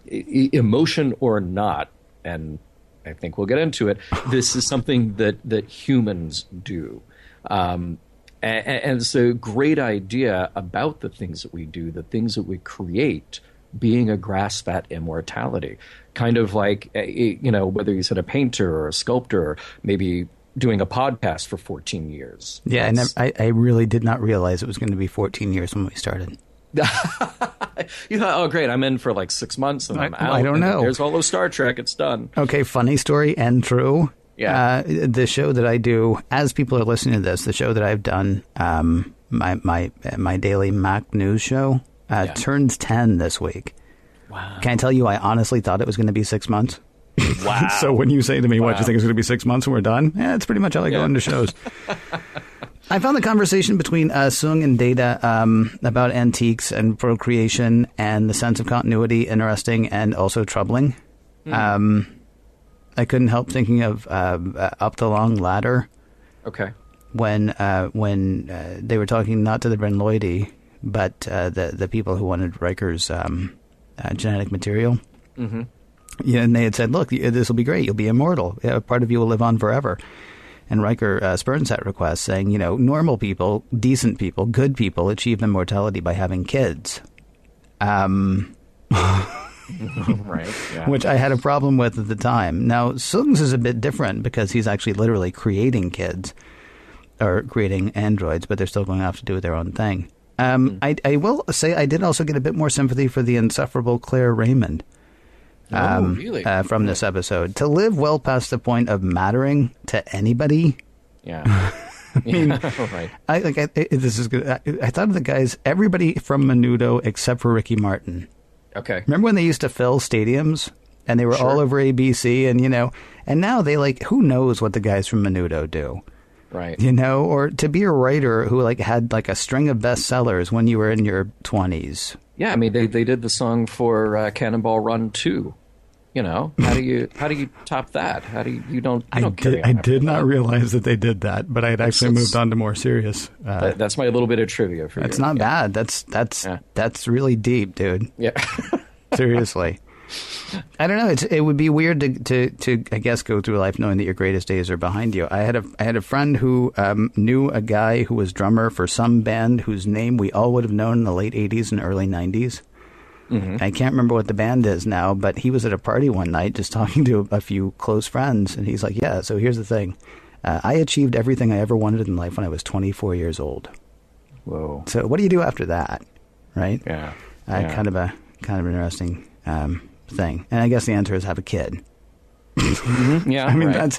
emotion or not, and I think we'll get into it, this is something that humans do. And it's a great idea about the things that we do, the things that we create, being a grasp at immortality. Kind of like, whether you said a painter or a sculptor, or maybe doing a podcast for 14 years. Yeah, I really did not realize it was going to be 14 years when we started. You thought, oh, great, I'm in for like 6 months and I'm out. I don't know. There's all those Star Trek, it's done. Okay, funny story and true. Yeah. The show that I do, as people are listening to this, the show that I've done, my daily Mac news show, turns 10 this week. Wow. Can I tell you, I honestly thought it was going to be 6 months. Wow. So when you say to me, what, do you think it's going to be 6 months and we're done? Yeah, it's pretty much how I go into shows. I found the conversation between Soong and Data about antiques and procreation and the sense of continuity interesting and also troubling. I couldn't help thinking of Up the Long Ladder. Okay. When they were talking not to the Brenloidi, but the people who wanted Riker's genetic material. Mm-hmm. Yeah, and they had said, look, this will be great. You'll be immortal. Part of you will live on forever. And Riker spurns that request, saying, normal people, decent people, good people achieve immortality by having kids. Right. Yeah. Which I had a problem with at the time. Now, Soong's is a bit different because he's actually literally creating kids or creating androids, but they're still going off to do their own thing. I will say I did also get a bit more sympathy for the insufferable Claire Raymond. Really? From this episode. To live well past the point of mattering to anybody. Yeah. I mean, right. This is good. I thought of the guys, everybody from Menudo except for Ricky Martin. Okay. Remember when they used to fill stadiums and they were all over ABC and now they who knows what the guys from Menudo do? Right. Or to be a writer who had a string of bestsellers when you were in your 20s. Yeah, I mean they did the song for Cannonball Run 2. How do you top that? How do you don't carry on? I did not realize that they did that, but I had actually moved on to more serious. That's my little bit of trivia for you. That's not bad. That's really deep, dude. Yeah. Seriously. I don't know. It would be weird to I guess go through life knowing that your greatest days are behind you. I had a friend who knew a guy who was drummer for some band whose name we all would have known in the late 80s and early 90s. Mm-hmm. I can't remember what the band is now, but he was at a party one night just talking to a few close friends, and he's like, yeah, so here's the thing. I achieved everything I ever wanted in life when I was 24 years old. Whoa. So what do you do after that, right? Yeah. Kind of an interesting thing. And I guess the answer is have a kid. Mm-hmm. Yeah, I mean, right.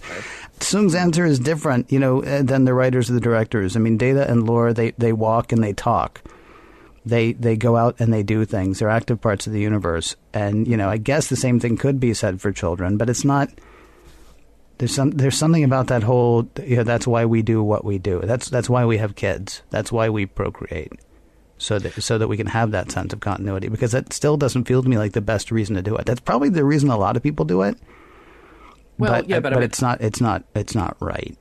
Soong's answer is different, than the writers or the directors. I mean, Data and Lore, they walk and they talk. They go out and they do things. They're active parts of the universe. And, I guess the same thing could be said for children, but it's not. There's something about that whole, that's why we do what we do. That's why we have kids. That's why we procreate. So that we can have that sense of continuity, because that still doesn't feel to me like the best reason to do it. That's probably the reason a lot of people do it. Well, but I mean, it's not right.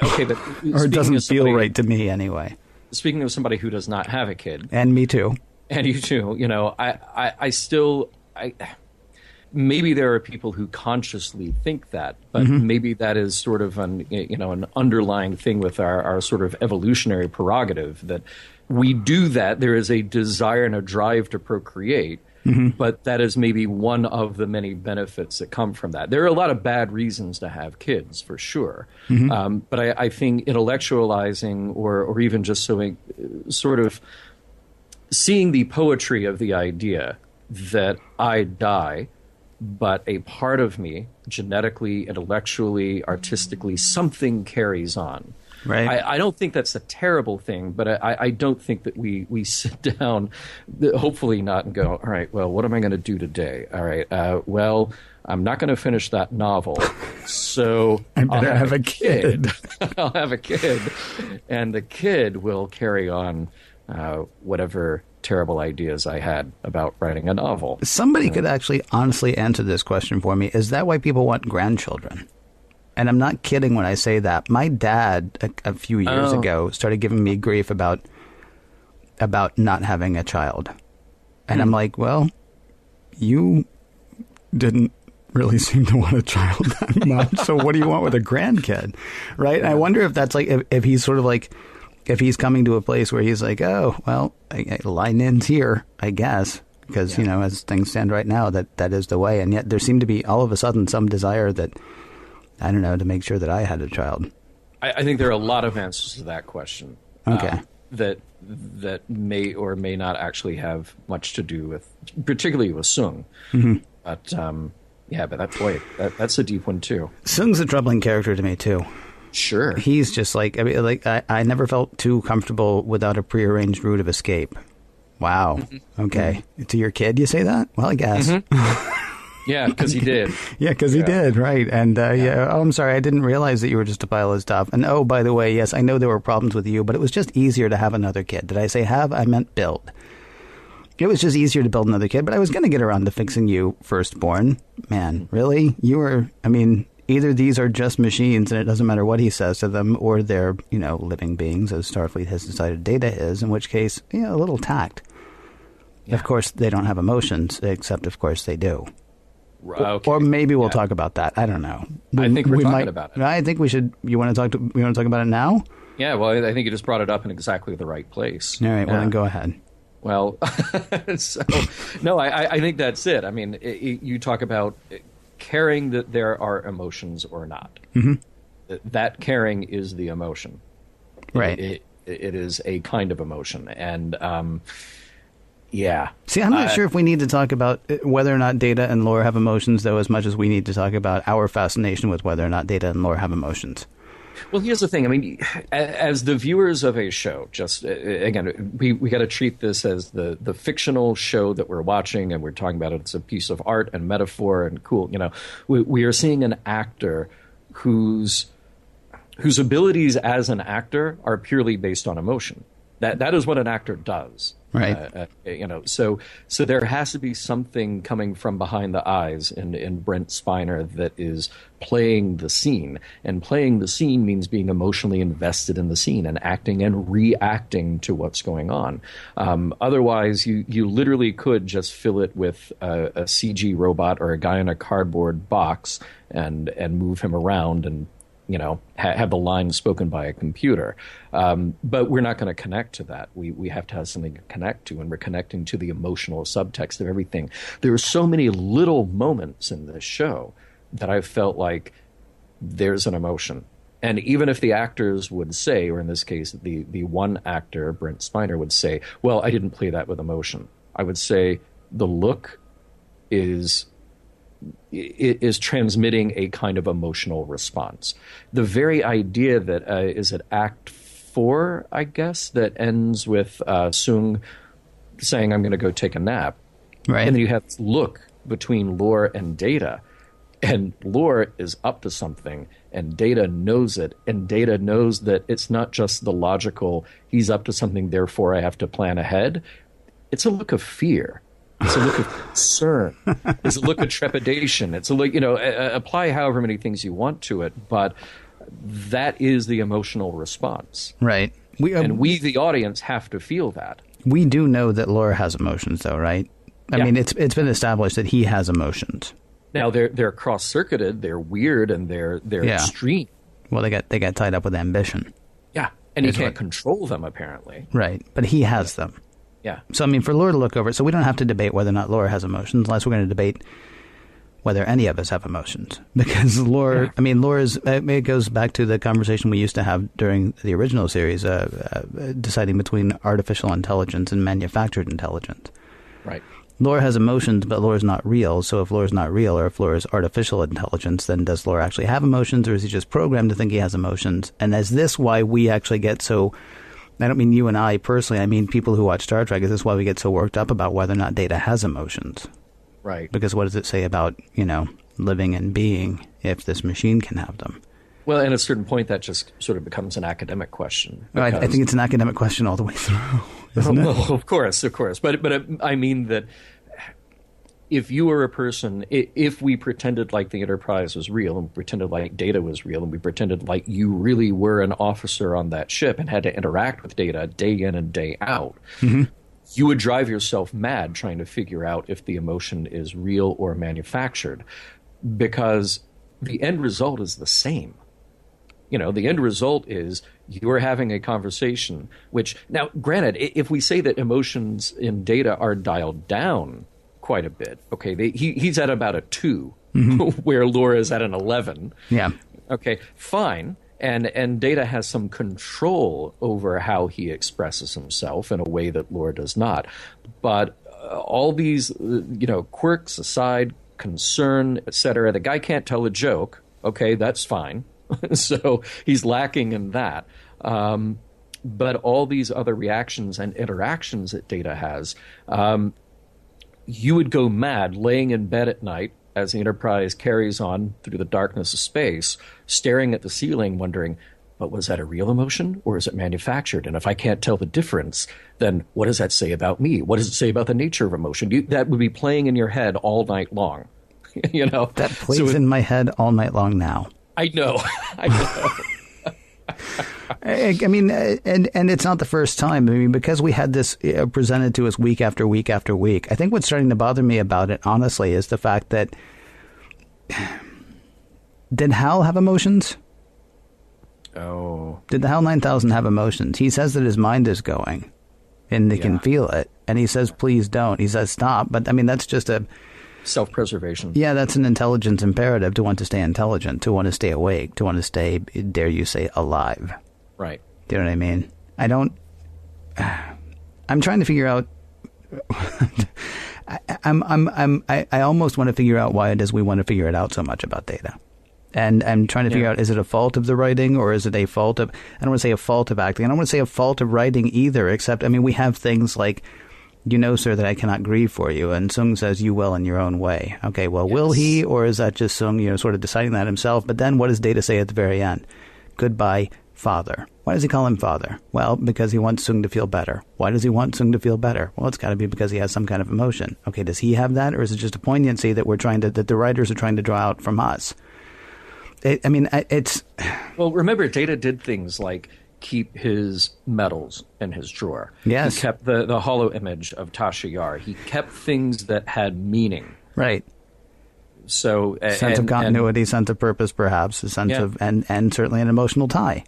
Okay, but or it doesn't feel right to me anyway. Speaking of somebody who does not have a kid, and me too, and you too, I still maybe there are people who consciously think that, but maybe that is sort of an underlying thing with our sort of evolutionary prerogative that we do that. There is a desire and a drive to procreate. But that is maybe one of the many benefits that come from that. There are a lot of bad reasons to have kids, for sure. But I think intellectualizing or even just sort of seeing the poetry of the idea that I die, but a part of me, genetically, intellectually, artistically, something carries on. Right. I don't think that's a terrible thing, but I don't think that we sit down, hopefully not, and go, all right, well, what am I going to do today? All right, well, I'm not going to finish that novel, so I better have a kid. I'll have a kid, and the kid will carry on whatever terrible ideas I had about writing a novel. Somebody could actually honestly answer this question for me. Is that why people want grandchildren? And I'm not kidding when I say that. My dad, a few years ago, started giving me grief about not having a child. And I'm like, well, you didn't really seem to want a child that much. So what do you want with a grandkid? Right? And I wonder if that's if he's sort of if he's coming to a place where he's like, oh, well, line ends here, I guess. because, as things stand right now, that is the way. And yet there seemed to be all of a sudden some desire that, I don't know, to make sure that I had a child. I think there are a lot of answers to that question. Okay. That may or may not actually have much to do with, particularly with Soong. Mm-hmm. But that's a deep one too. Soong's a troubling character to me too. Sure. He's just I never felt too comfortable without a prearranged route of escape. Wow. Mm-hmm. Okay. Mm-hmm. To your kid, you say that? Well, I guess. Mm-hmm. Yeah, because he did. Yeah, because he did, right. And, oh, I'm sorry, I didn't realize that you were just a pile of stuff. And, oh, by the way, yes, I know there were problems with you, but it was just easier to have another kid. Did I say have? I meant build. It was just easier to build another kid, but I was going to get around to fixing you firstborn. Man, really? Either these are just machines and it doesn't matter what he says to them, or they're, living beings, as Starfleet has decided Data is, in which case, a little tact. Yeah. Of course, they don't have emotions, except, of course, they do. Okay. Or maybe we'll talk about that. I don't know. I think we're talking about it. I think we should. You want to talk about it now? Yeah. Well, I think you just brought it up in exactly the right place. All right. Well, then go ahead. Well, I think that's it. I mean, you talk about caring that there are emotions or not. Mm-hmm. That caring is the emotion. Right. It is a kind of emotion, and yeah. See, I'm not sure if we need to talk about whether or not Data and Lore have emotions, though, as much as we need to talk about our fascination with whether or not Data and Lore have emotions. Well, here's the thing. I mean, as the viewers of a show, just again, we got to treat this as the fictional show that we're watching, and we're talking about it as a piece of art and metaphor and cool. We are seeing an actor whose abilities as an actor are purely based on emotion. That is what an actor does. Right. So there has to be something coming from behind the eyes in Brent Spiner that is playing the scene. And playing the scene means being emotionally invested in the scene and acting and reacting to what's going on. Otherwise, you literally could just fill it with a CG robot or a guy in a cardboard box and move him around and have the line spoken by a computer. But we're not going to connect to that. We have to have something to connect to, and we're connecting to the emotional subtext of everything. There are so many little moments in this show that I felt like there's an emotion. And even if the actors would say, or in this case, the one actor, Brent Spiner, would say, well, I didn't play that with emotion. I would say the look is transmitting a kind of emotional response. The very idea that is it Act 4, I guess, that ends with Soong saying, I'm going to go take a nap. Right. And then you have this look between Lore and Data. And Lore is up to something, and Data knows it. And Data knows that it's not just the logical, he's up to something, therefore I have to plan ahead. It's a look of fear. It's a look of concern. It's a look of trepidation. It's a look, apply however many things you want to it, but that is the emotional response. Right. We, the audience, have to feel that. We do know that Laura has emotions, though, right? I mean, it's been established that he has emotions. Now they're cross-circuited, they're weird, and they're extreme. Well, they got tied up with ambition. Yeah, and he can't control them, apparently. Right, but he has them. Yeah. So, I mean, for Laura to look over it, so we don't have to debate whether or not Laura has emotions, unless we're going to debate whether any of us have emotions. Because Laura, I mean, Laura's, it goes back to the conversation we used to have during the original series, deciding between artificial intelligence and manufactured intelligence. Right. Laura has emotions, but Laura's not real. So if Laura's not real, or if Laura's artificial intelligence, then does Laura actually have emotions, or is he just programmed to think he has emotions? And is this why we actually get so... I don't mean you and I personally. I mean people who watch Star Trek. Is this why we get so worked up about whether or not Data has emotions? Right. Because what does it say about, living and being if this machine can have them? Well, at a certain point, that just sort of becomes an academic question. I think it's an academic question all the way through, isn't it? Well, of course. But I mean that if you were a person, if we pretended like the Enterprise was real, and we pretended like Data was real, and we pretended like you really were an officer on that ship and had to interact with Data day in and day out, you would drive yourself mad trying to figure out if the emotion is real or manufactured, because the end result is the same. The end result is you're having a conversation, which, now, granted, if we say that emotions in Data are dialed down quite a bit, okay, he's at about a 2, where Laura is at an 11. Yeah. Okay, fine. And Data has some control over how he expresses himself in a way that Laura does not. But all these, quirks aside, concern, etc., the guy can't tell a joke. Okay, that's fine. So he's lacking in that. But all these other reactions and interactions that Data has, you would go mad laying in bed at night as the Enterprise carries on through the darkness of space, staring at the ceiling, wondering, but was that a real emotion or is it manufactured? And if I can't tell the difference, then what does that say about me? What does it say about the nature of emotion? That would be playing in your head all night long. That plays in my head all night long now. I know. I mean, and it's not the first time. I mean, because we had this presented to us week after week after week. I think what's starting to bother me about it, honestly, is the fact that did Hal have emotions? Oh. Did the Hal 9000 have emotions? He says that his mind is going and they can feel it. And he says, please don't. He says, stop. But I mean, that's just a self-preservation. Yeah, that's an intelligence imperative to want to stay intelligent, to want to stay awake, to want to stay, dare you say, alive. Right. Do you know what I mean? I'm trying to figure out. I almost want to figure out why it is we want to figure it out so much about Data. And I'm trying to figure out, is it a fault of the writing or is it a fault of, I don't want to say a fault of acting. I don't want to say a fault of writing either, except, I mean, we have things like, sir, that I cannot grieve for you. And Soong says, you will in your own way. Okay, well, yes. Will he, or is that just Soong, sort of deciding that himself? But then what does Data say at the very end? Goodbye, father. Why does he call him father? Well, because he wants Soong to feel better. Why does he want Soong to feel better? Well, it's got to be because he has some kind of emotion. Okay, does he have that, or is it just a poignancy that that the writers are trying to draw out from us? It's... Well, remember, Data did things like keep his medals in his drawer. Yes. He kept the hollow image of Tasha Yar. He kept things that had meaning. Right. So sense of continuity, sense of purpose, perhaps, a sense of, and certainly an emotional tie.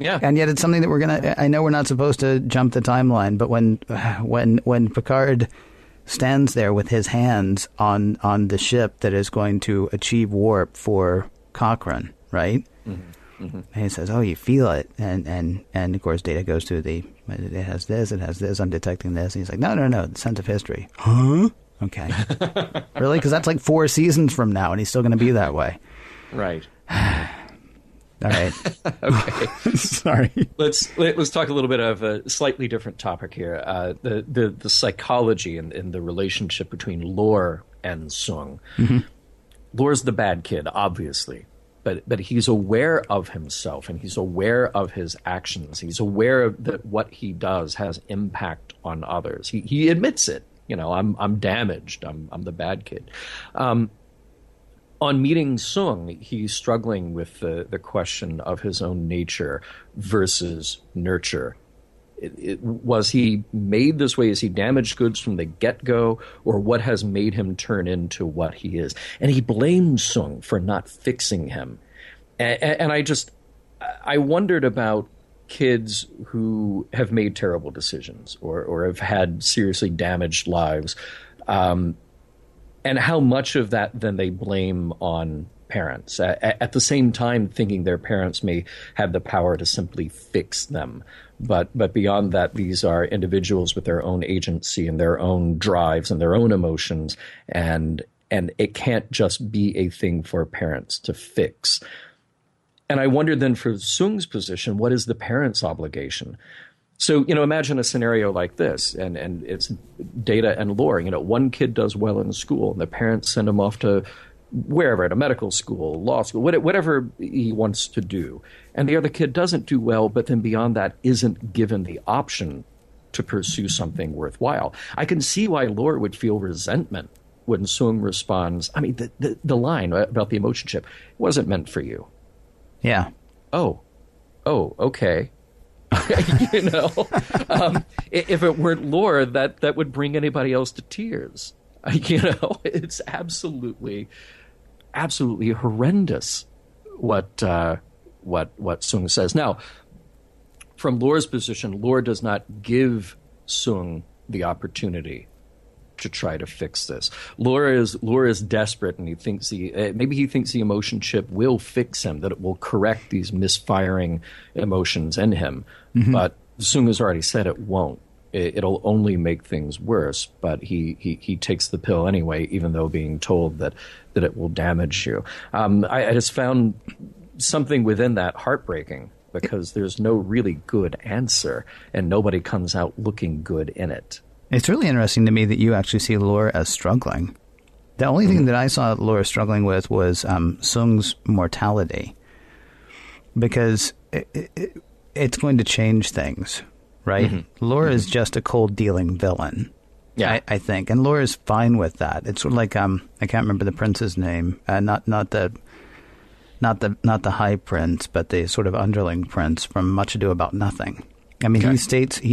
Yeah. And yet it's something that I know we're not supposed to jump the timeline, but when Picard stands there with his hands on the ship that is going to achieve warp for Cochrane, right? Mm-hmm. Mm-hmm. And he says, "Oh, you feel it," and of course Data goes to it has this, I'm detecting this, and he's like, no, the sense of history. Huh? Okay. Really? Because that's like 4 seasons from now, and he's still going to be that way. Right. All right. Okay. Sorry. Let's talk a little bit of a slightly different topic here. The psychology and the relationship between Lore and Soong. Mm-hmm. Lore's the bad kid, obviously, but he's aware of himself and he's aware of his actions. He's aware that what he does has impact on others. He admits it. I'm damaged. I'm the bad kid. On meeting Soong, he's struggling with the question of his own nature versus nurture. Was he made this way? Is he damaged goods from the get-go? Or what has made him turn into what he is? And he blames Soong for not fixing him. And I wondered about kids who have made terrible decisions or have had seriously damaged lives, and how much of that then they blame on parents, at the same time thinking their parents may have the power to simply fix them. But beyond that, these are individuals with their own agency and their own drives and their own emotions, and it can't just be a thing for parents to fix. And I wondered then for Soong's position, what is the parent's obligation? So, imagine a scenario like this, and it's Data and Lore. One kid does well in school, and the parents send him off to wherever, at a medical school, law school, whatever he wants to do. And the other kid doesn't do well, but then beyond that isn't given the option to pursue something worthwhile. I can see why Lore would feel resentment when Soong responds, I mean, the line about the emotion chip wasn't meant for you. Yeah. Oh, okay. If it weren't Lore, that would bring anybody else to tears. It's absolutely horrendous what what Soong says. Now, from Lore's position, Lore does not give Soong the opportunity to try to fix this. Lore is desperate, and he thinks maybe he thinks the emotion chip will fix him, that it will correct these misfiring emotions in him. Mm-hmm. But Soong has already said it won't. It'll only make things worse. But he takes the pill anyway, even though being told that it will damage you. I just found something within that heartbreaking, because there's no really good answer, and nobody comes out looking good in it. It's really interesting to me that you actually see Lore as struggling. The only thing that I saw Lore struggling with was Soong's mortality, because it's going to change things, right? Mm-hmm. Lore is just a cold-dealing villain, I think, and Lore is fine with that. It's sort of like I can't remember the prince's name, not the High Prince, but the sort of underling prince from Much Ado About Nothing. I mean, he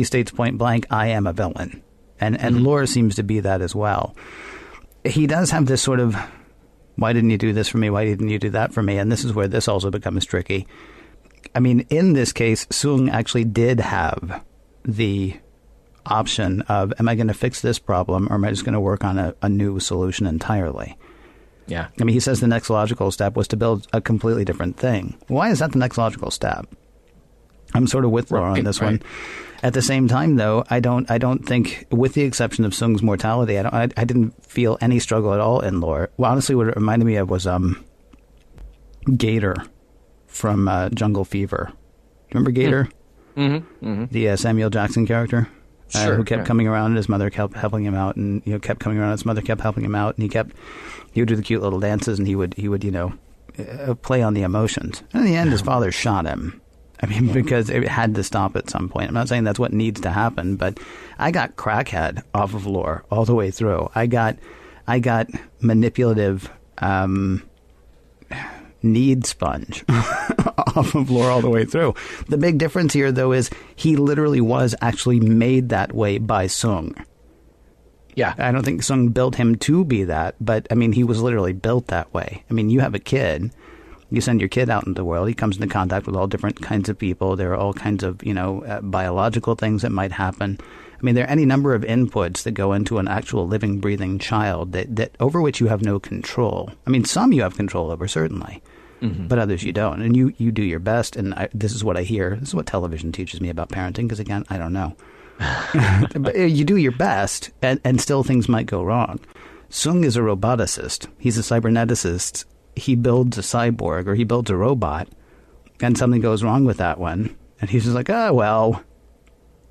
states point blank, "I am a villain." And Lore seems to be that as well. He does have this sort of, why didn't you do this for me? Why didn't you do that for me? And this is where this also becomes tricky. I mean, in this case, Soong actually did have the option of, am I going to fix this problem, or am I just going to work on a new solution entirely? Yeah. I mean, he says the next logical step was to build a completely different thing. Why is that the next logical step? I'm sort of with Lore on this one. At the same time, though, I don't think, with the exception of Soong's mortality, I didn't feel any struggle at all in Lore. Well, honestly, what it reminded me of was Gator from Jungle Fever. Do you remember Gator? Mm-hmm. Mm-hmm. The Samuel Jackson character, who kept coming around, and his mother kept helping him out, and kept coming around, and his mother kept helping him out, and he would do the cute little dances, and he would play on the emotions. And in the end, his father shot him. I mean, because it had to stop at some point. I'm not saying that's what needs to happen, but I got crackhead off of Lore all the way through. I got manipulative need sponge off of Lore all the way through. The big difference here, though, is he literally was actually made that way by Soong. Yeah. I don't think Soong built him to be that, but, I mean, he was literally built that way. I mean, you have a kid. You send your kid out into the world. He comes into contact with all different kinds of people. There are all kinds of, biological things that might happen. I mean, there are any number of inputs that go into an actual living, breathing child that over which you have no control. I mean, some you have control over, certainly, but others you don't. And you do your best. And this is what I hear. This is what television teaches me about parenting, because, again, I don't know. But you do your best, and still things might go wrong. Soong is a roboticist. He's a cyberneticist. He builds a cyborg, or he builds a robot, and something goes wrong with that one, and he's just like, oh, well,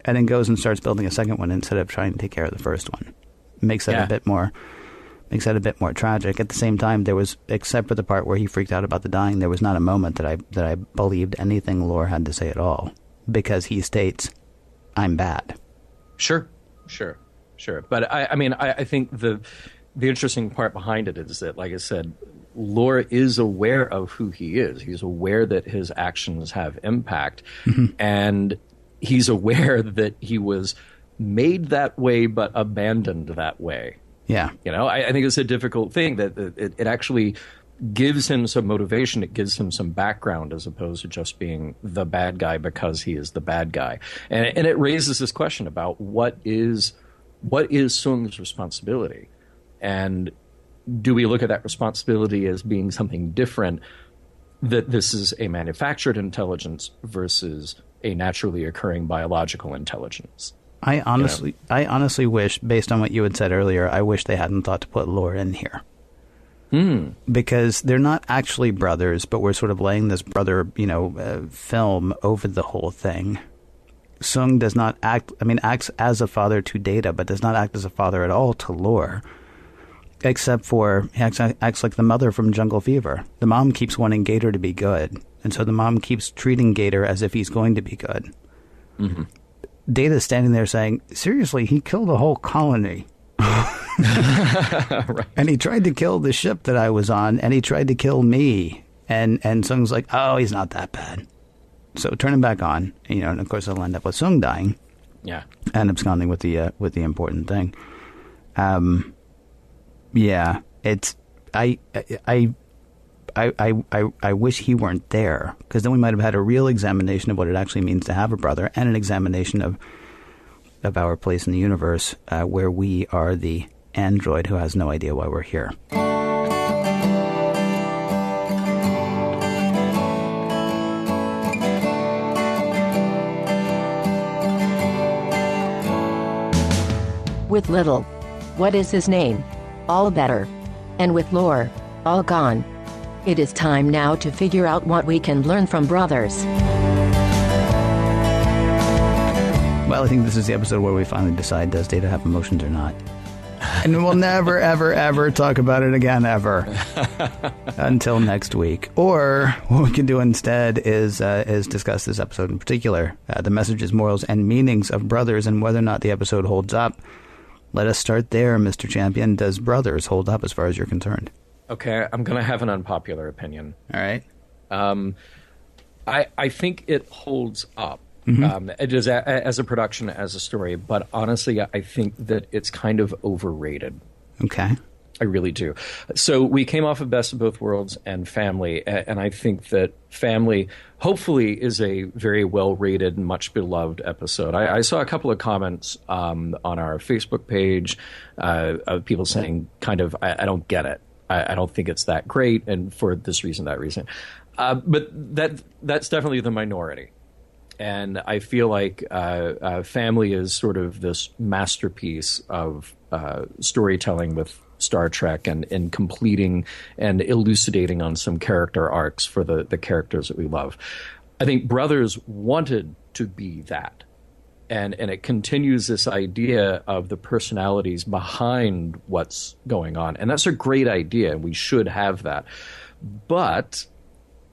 and then goes and starts building a second one instead of trying to take care of the first one. Makes that a bit more tragic. At the same time, there was, except for the part where he freaked out about the dying, there was not a moment that I believed anything Lore had to say at all, because he states, I'm bad. Sure. But I think the interesting part behind it is that, like I said, Lore is aware of who he is. He's aware that his actions have impact, and he's aware that he was made that way but abandoned that way. Yeah. I think it's a difficult thing that it actually gives him some motivation. It gives him some background, as opposed to just being the bad guy because he is the bad guy. And it raises this question about what is Soong's responsibility, and do we look at that responsibility as being something different, that this is a manufactured intelligence versus a naturally occurring biological intelligence? I honestly wish, based on what you had said earlier, I wish they hadn't thought to put Lore in here. Because they're not actually brothers, but we're sort of laying this brother, film over the whole thing. Soong does not acts as a father to Data, but does not act as a father at all to Lore. Except for, he acts like the mother from Jungle Fever. The mom keeps wanting Gator to be good, and so the mom keeps treating Gator as if he's going to be good. Data's standing there saying, seriously, he killed a whole colony. Right. And he tried to kill the ship that I was on, and he tried to kill me. And Soong's like, oh, he's not that bad. So turn him back on, and of course it'll end up with Soong dying. Yeah. And absconding with the important thing. Yeah, it's I I wish he weren't there, because then we might have had a real examination of what it actually means to have a brother, and an examination of our place in the universe, where we are the android who has no idea why we're here. With Little, what is his name? All better. And with Lore, all gone. It is time now to figure out what we can learn from brothers. Well, I think this is the episode where we finally decide, does Data have emotions or not? And we'll never, ever, ever talk about it again, ever. Until next week. Or what we can do instead is discuss this episode in particular. The messages, morals, and meanings of brothers, and whether or not the episode holds up. Let us start there, Mr. Champion. Does Brothers hold up as far as you're concerned? Okay, I'm going to have an unpopular opinion. All right. I think it holds up. It is as a production, as a story, but honestly, I think that it's kind of overrated. Okay. I really do. So we came off of Best of Both Worlds and Family, and I think that Family hopefully is a very well-rated and much-beloved episode. I saw a couple of comments on our Facebook page of people saying kind of, I don't get it. I don't think it's that great, and for this reason, that reason. But that's definitely the minority. And I feel like Family is sort of this masterpiece of storytelling with Star Trek and completing and elucidating on some character arcs for the characters that we love. I think Brothers wanted to be that. And it continues this idea of the personalities behind what's going on. And that's a great idea, and we should have that. But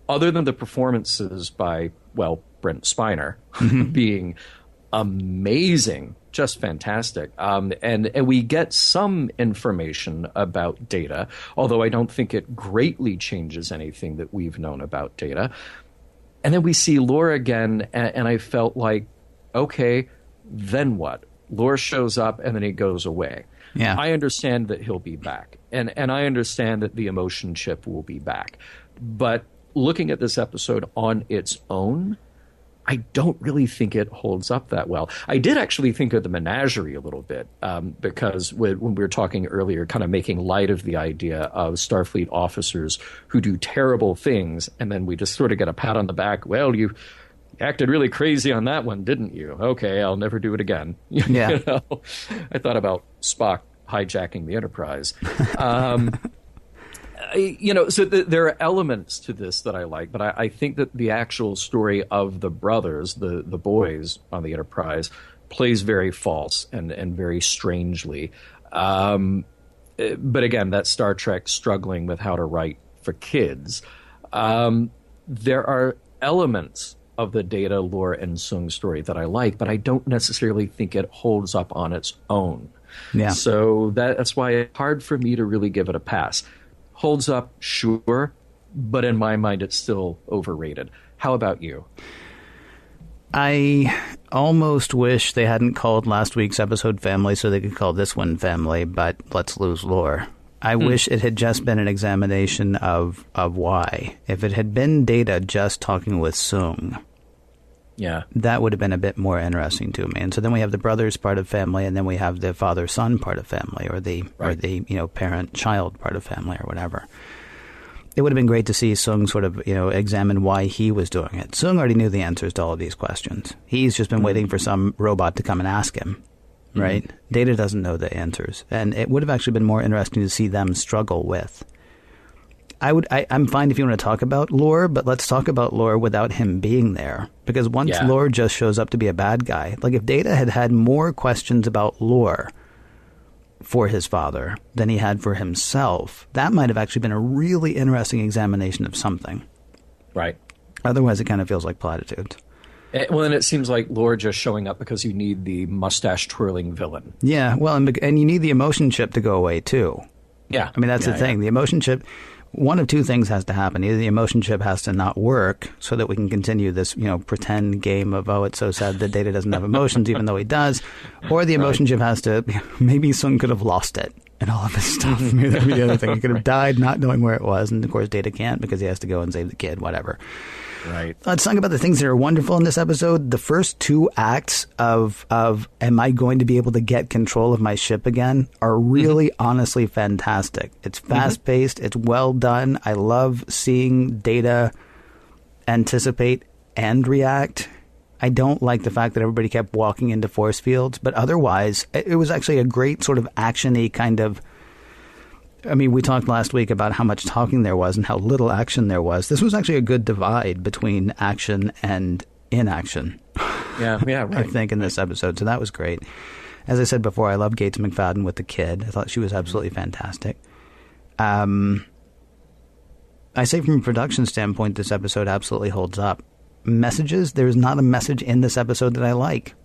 other than the performances by, well, Brent Spiner being amazing, just fantastic. And we get some information about Data, although I don't think it greatly changes anything that we've known about Data. And then we see Lore again, and I felt like, okay, then what? Lore shows up, and then he goes away. Yeah. I understand that he'll be back, and I understand that the emotion chip will be back. But looking at this episode on its own, I don't really think it holds up that well. I did actually think of the menagerie a little bit, because when we were talking earlier, kind of making light of the idea of Starfleet officers who do terrible things, and then we just sort of get a pat on the back. Well, you acted really crazy on that one, didn't you? Okay, I'll never do it again. Yeah. You know? I thought about Spock hijacking the Enterprise. So there are elements to this that I like, but I think that the actual story of the brothers, the boys on the Enterprise, plays very false and very strangely. But again, that's Star Trek struggling with how to write for kids. There are elements of the Data, Lore, and Soong story that I like, but I don't necessarily think it holds up on its own. Yeah. So that's why it's hard for me to really give it a pass. Holds up, sure, but in my mind, it's still overrated. How about you? I almost wish they hadn't called last week's episode Family so they could call this one Family, but let's lose Lore. I wish it had just been an examination of why. If it had been Data just talking with Soong, yeah, that would have been a bit more interesting to me. And so then we have the brothers part of Family, and then we have the father-son part of Family, or the parent-child part of Family, or whatever. It would have been great to see Soong sort of, examine why he was doing it. Soong already knew the answers to all of these questions. He's just been waiting for some robot to come and ask him, right? Data doesn't know the answers. And it would have actually been more interesting to see them struggle with. I'm fine if you want to talk about Lore, but let's talk about Lore without him being there. Because once Lore just shows up to be a bad guy, like if Data had had more questions about Lore for his father than he had for himself, that might have actually been a really interesting examination of something. Right. Otherwise, it kind of feels like platitudes. Well, and it seems like Lore just showing up because you need the mustache-twirling villain. Yeah, well, and you need the emotion chip to go away, too. Yeah. I mean, that's the thing. The emotion chip... One of two things has to happen. Either the emotion chip has to not work so that we can continue this, pretend game of, oh, it's so sad that Data doesn't have emotions, even though he does. Or the emotion chip has to, maybe Soong could have lost it. and all of this stuff. Maybe that'd be the other thing. He could have died not knowing where it was, and of course Data can't because he has to go and save the kid, whatever. Right. Let's talk about the things that are wonderful in this episode. The first two acts of am I going to be able to get control of my ship again are really honestly fantastic. It's fast-paced. It's well done. I love seeing Data anticipate and react. I don't like the fact that everybody kept walking into force fields, but otherwise, it was actually a great sort of action-y kind of... I mean, we talked last week about how much talking there was and how little action there was. This was actually a good divide between action and inaction. Yeah, right. I think in this episode. So that was great. As I said before, I love Gates McFadden with the kid. I thought she was absolutely fantastic. I say from a production standpoint, this episode absolutely holds up. Messages, there's not a message in this episode that I like.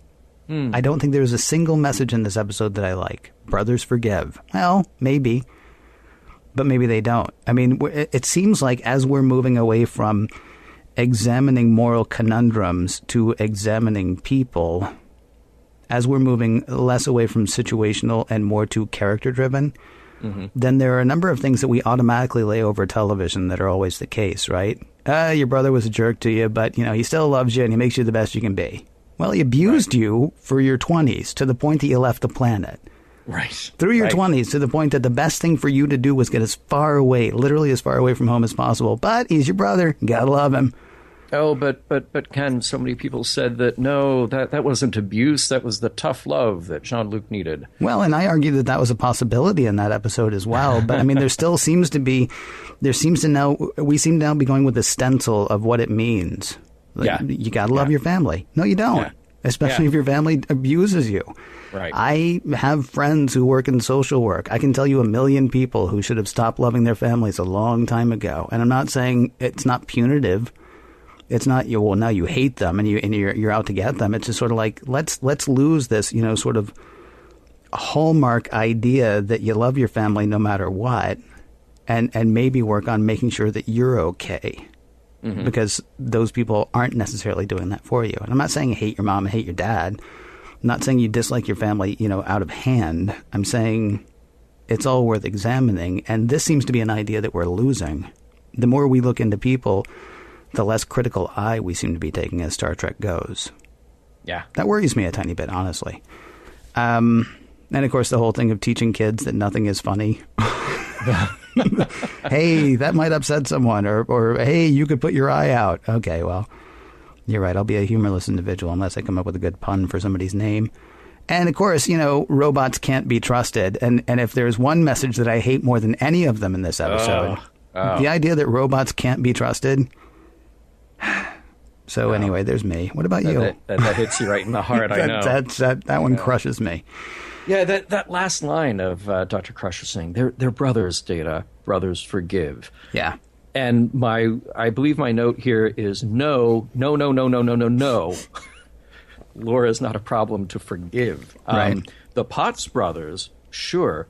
I don't think there's a single message in this episode that I like. Brothers forgive. Well, maybe. But maybe they don't. I mean, it seems like as we're moving away from examining moral conundrums to examining people, as we're moving less away from situational and more to character-driven, then there are a number of things that we automatically lay over television that are always the case, right? Your brother was a jerk to you, but, he still loves you and he makes you the best you can be. Well, he abused you for your 20s to the point that you left the planet. Right. Through your 20s to the point that the best thing for you to do was get as far away, literally as far away from home as possible. But he's your brother. You gotta love him. Oh, but Ken, so many people said that, no, that wasn't abuse. That was the tough love that Jean-Luc needed. Well, and I argue that that was a possibility in that episode as well. But I mean, we seem to now be going with a stencil of what it means. Like, you gotta love your family. No, you don't. Yeah. Especially if your family abuses you. Right. I have friends who work in social work. I can tell you a million people who should have stopped loving their families a long time ago. And I'm not saying it's not punitive. It's not now you hate them and you're out to get them. It's just sort of like let's lose this, sort of hallmark idea that you love your family no matter what, and maybe work on making sure that you're okay. Because those people aren't necessarily doing that for you. And I'm not saying you hate your mom and hate your dad. I'm not saying you dislike your family, out of hand. I'm saying it's all worth examining. And this seems to be an idea that we're losing. The more we look into people, the less critical eye we seem to be taking as Star Trek goes. Yeah. That worries me a tiny bit, honestly. And, of course, the whole thing of teaching kids that nothing is funny. Hey, that might upset someone. Or, hey, you could put your eye out. Okay, well... You're right. I'll be a humorless individual unless I come up with a good pun for somebody's name. And, of course, robots can't be trusted. And if there's one message that I hate more than any of them in this episode, the idea that robots can't be trusted. So, anyway, there's me. What about you? That hits you right in the heart, I know. That one crushes me. Yeah, that last line of Dr. Crusher saying, they're brothers, Data. Brothers forgive. Yeah. And I believe my note here is no. Laura is not a problem to forgive. Right. The Potts brothers, sure,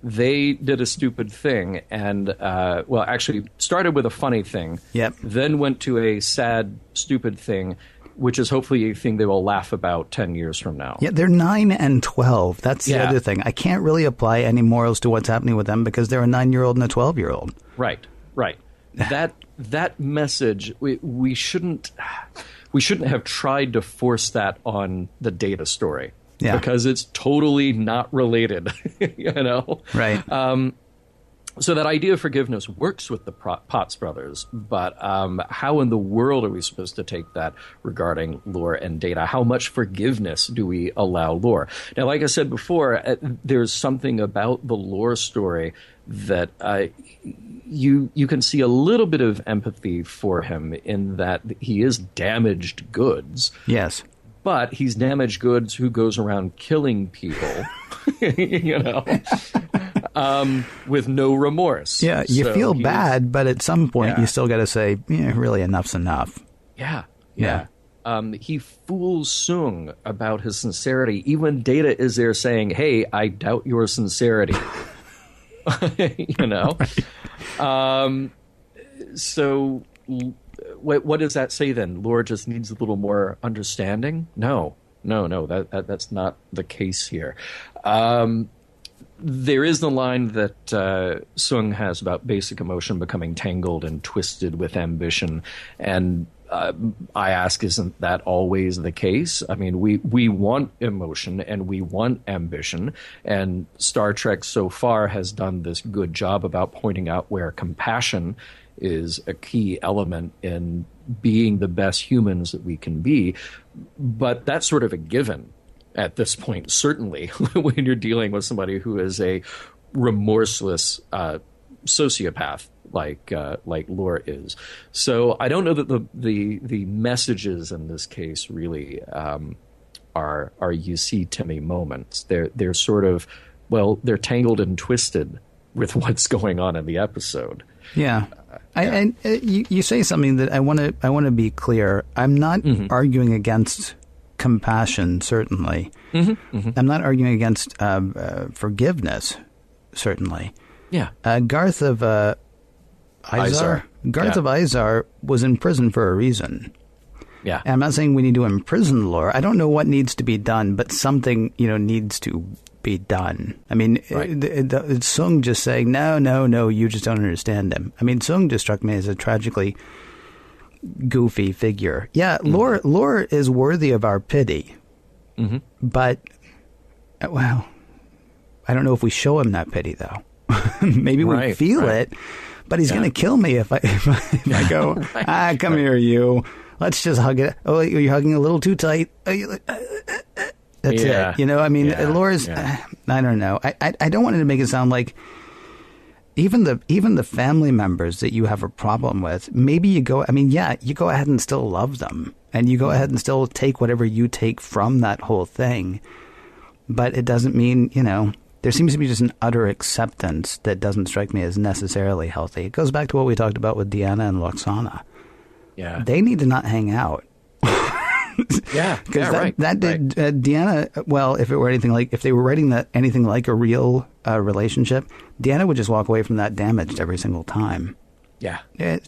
they did a stupid thing and, actually started with a funny thing. Yep. Then went to a sad, stupid thing, which is hopefully a thing they will laugh about 10 years from now. Yeah, they're 9 and 12. That's the other thing. I can't really apply any morals to what's happening with them because they're a 9-year-old and a 12-year-old. Right. That message, we shouldn't have tried to force that on the Data story. Yeah. Because it's totally not related, Right. So that idea of forgiveness works with the Potts brothers, but how in the world are we supposed to take that regarding Lore and Data? How much forgiveness do we allow Lore? Now, like I said before, there's something about the Lore story that you can see a little bit of empathy for him in that he is damaged goods. Yes. But he's damaged goods who goes around killing people, with no remorse. Yeah, you feel bad, but at some point you still got to say, really, enough's enough. Yeah. He fools Soong about his sincerity. Even Data is there saying, hey, I doubt your sincerity. So what does that say then? Lore just needs a little more understanding? No, that's not the case here. there is the line that Soong has about basic emotion becoming tangled and twisted with ambition. And I ask, isn't that always the case? I mean, we want emotion and we want ambition. And Star Trek so far has done this good job about pointing out where compassion is a key element in being the best humans that we can be. But that's sort of a given at this point, certainly, when you're dealing with somebody who is a remorseless sociopath like Lore is. So I don't know that the messages in this case really are you see Timmy moments. They're sort of, well, they're tangled and twisted with what's going on in the episode. Yeah. You say something that I want to be clear. I'm not arguing against compassion, certainly. I'm not arguing against forgiveness, certainly. Yeah. Garth of Izar. Garth of Izar was in prison for a reason. Yeah. And I'm not saying we need to imprison Lore. I don't know what needs to be done, but something, needs to be done. I mean, right. Soong just saying, no, you just don't understand him. I mean, Soong just struck me as a tragically goofy figure. Yeah, Lore is worthy of our pity. But, well, I don't know if we show him that pity, though. Maybe we feel it, but he's going to kill me if I go, come here, you. Let's just hug it. Oh, you're hugging a little too tight. That's it. I mean, Lore's, I don't know. I don't want it to make it sound like even the family members that you have a problem with, maybe you go ahead and still love them. And you go ahead and still take whatever you take from that whole thing. But it doesn't mean, there seems to be just an utter acceptance that doesn't strike me as necessarily healthy. It goes back to what we talked about with Deanna and Loxana. Yeah. They need to not hang out. Because that did Deanna. Well, if they were writing that anything like a real relationship, Deanna would just walk away from that damaged every single time. Yeah.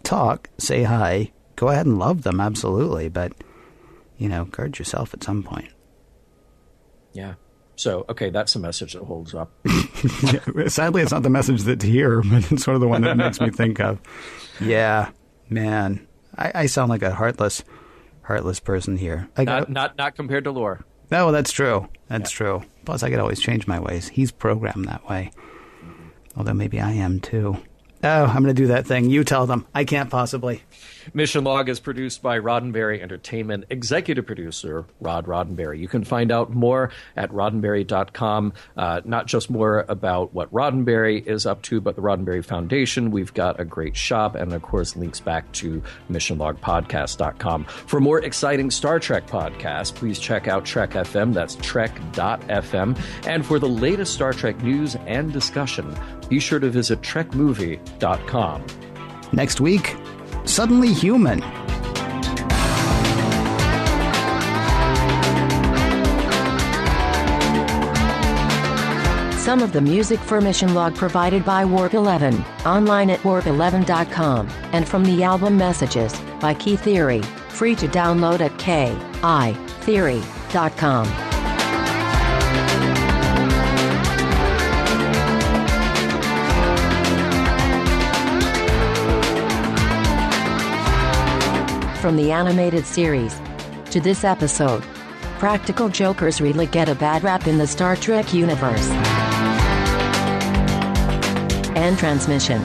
Talk, say hi, go ahead and love them, absolutely, but guard yourself at some point. Yeah. So, okay, that's a message that holds up. Sadly, it's not the message that's here, but it's sort of the one that makes me think of. Yeah, man, I sound like a heartless person here. Not compared to Lore. No, that's true. That's true. Plus, I could always change my ways. He's programmed that way. Although maybe I am too. Oh, I'm going to do that thing. You tell them. I can't possibly. Mission Log is produced by Roddenberry Entertainment. Executive producer, Rod Roddenberry. You can find out more at roddenberry.com. Not just more about what Roddenberry is up to, but the Roddenberry Foundation. We've got a great shop and, of course, links back to missionlogpodcast.com. For more exciting Star Trek podcasts, please check out Trek FM. That's trek.fm. And for the latest Star Trek news and discussion, be sure to visit trekmovie.com. Next week, Suddenly Human. Some of the music for Mission Log provided by Warp 11, online at warp11.com, and from the album Messages by Key Theory, free to download at kitheory.com. From the animated series to this episode, practical jokers really get a bad rap in the Star Trek universe. And transmission.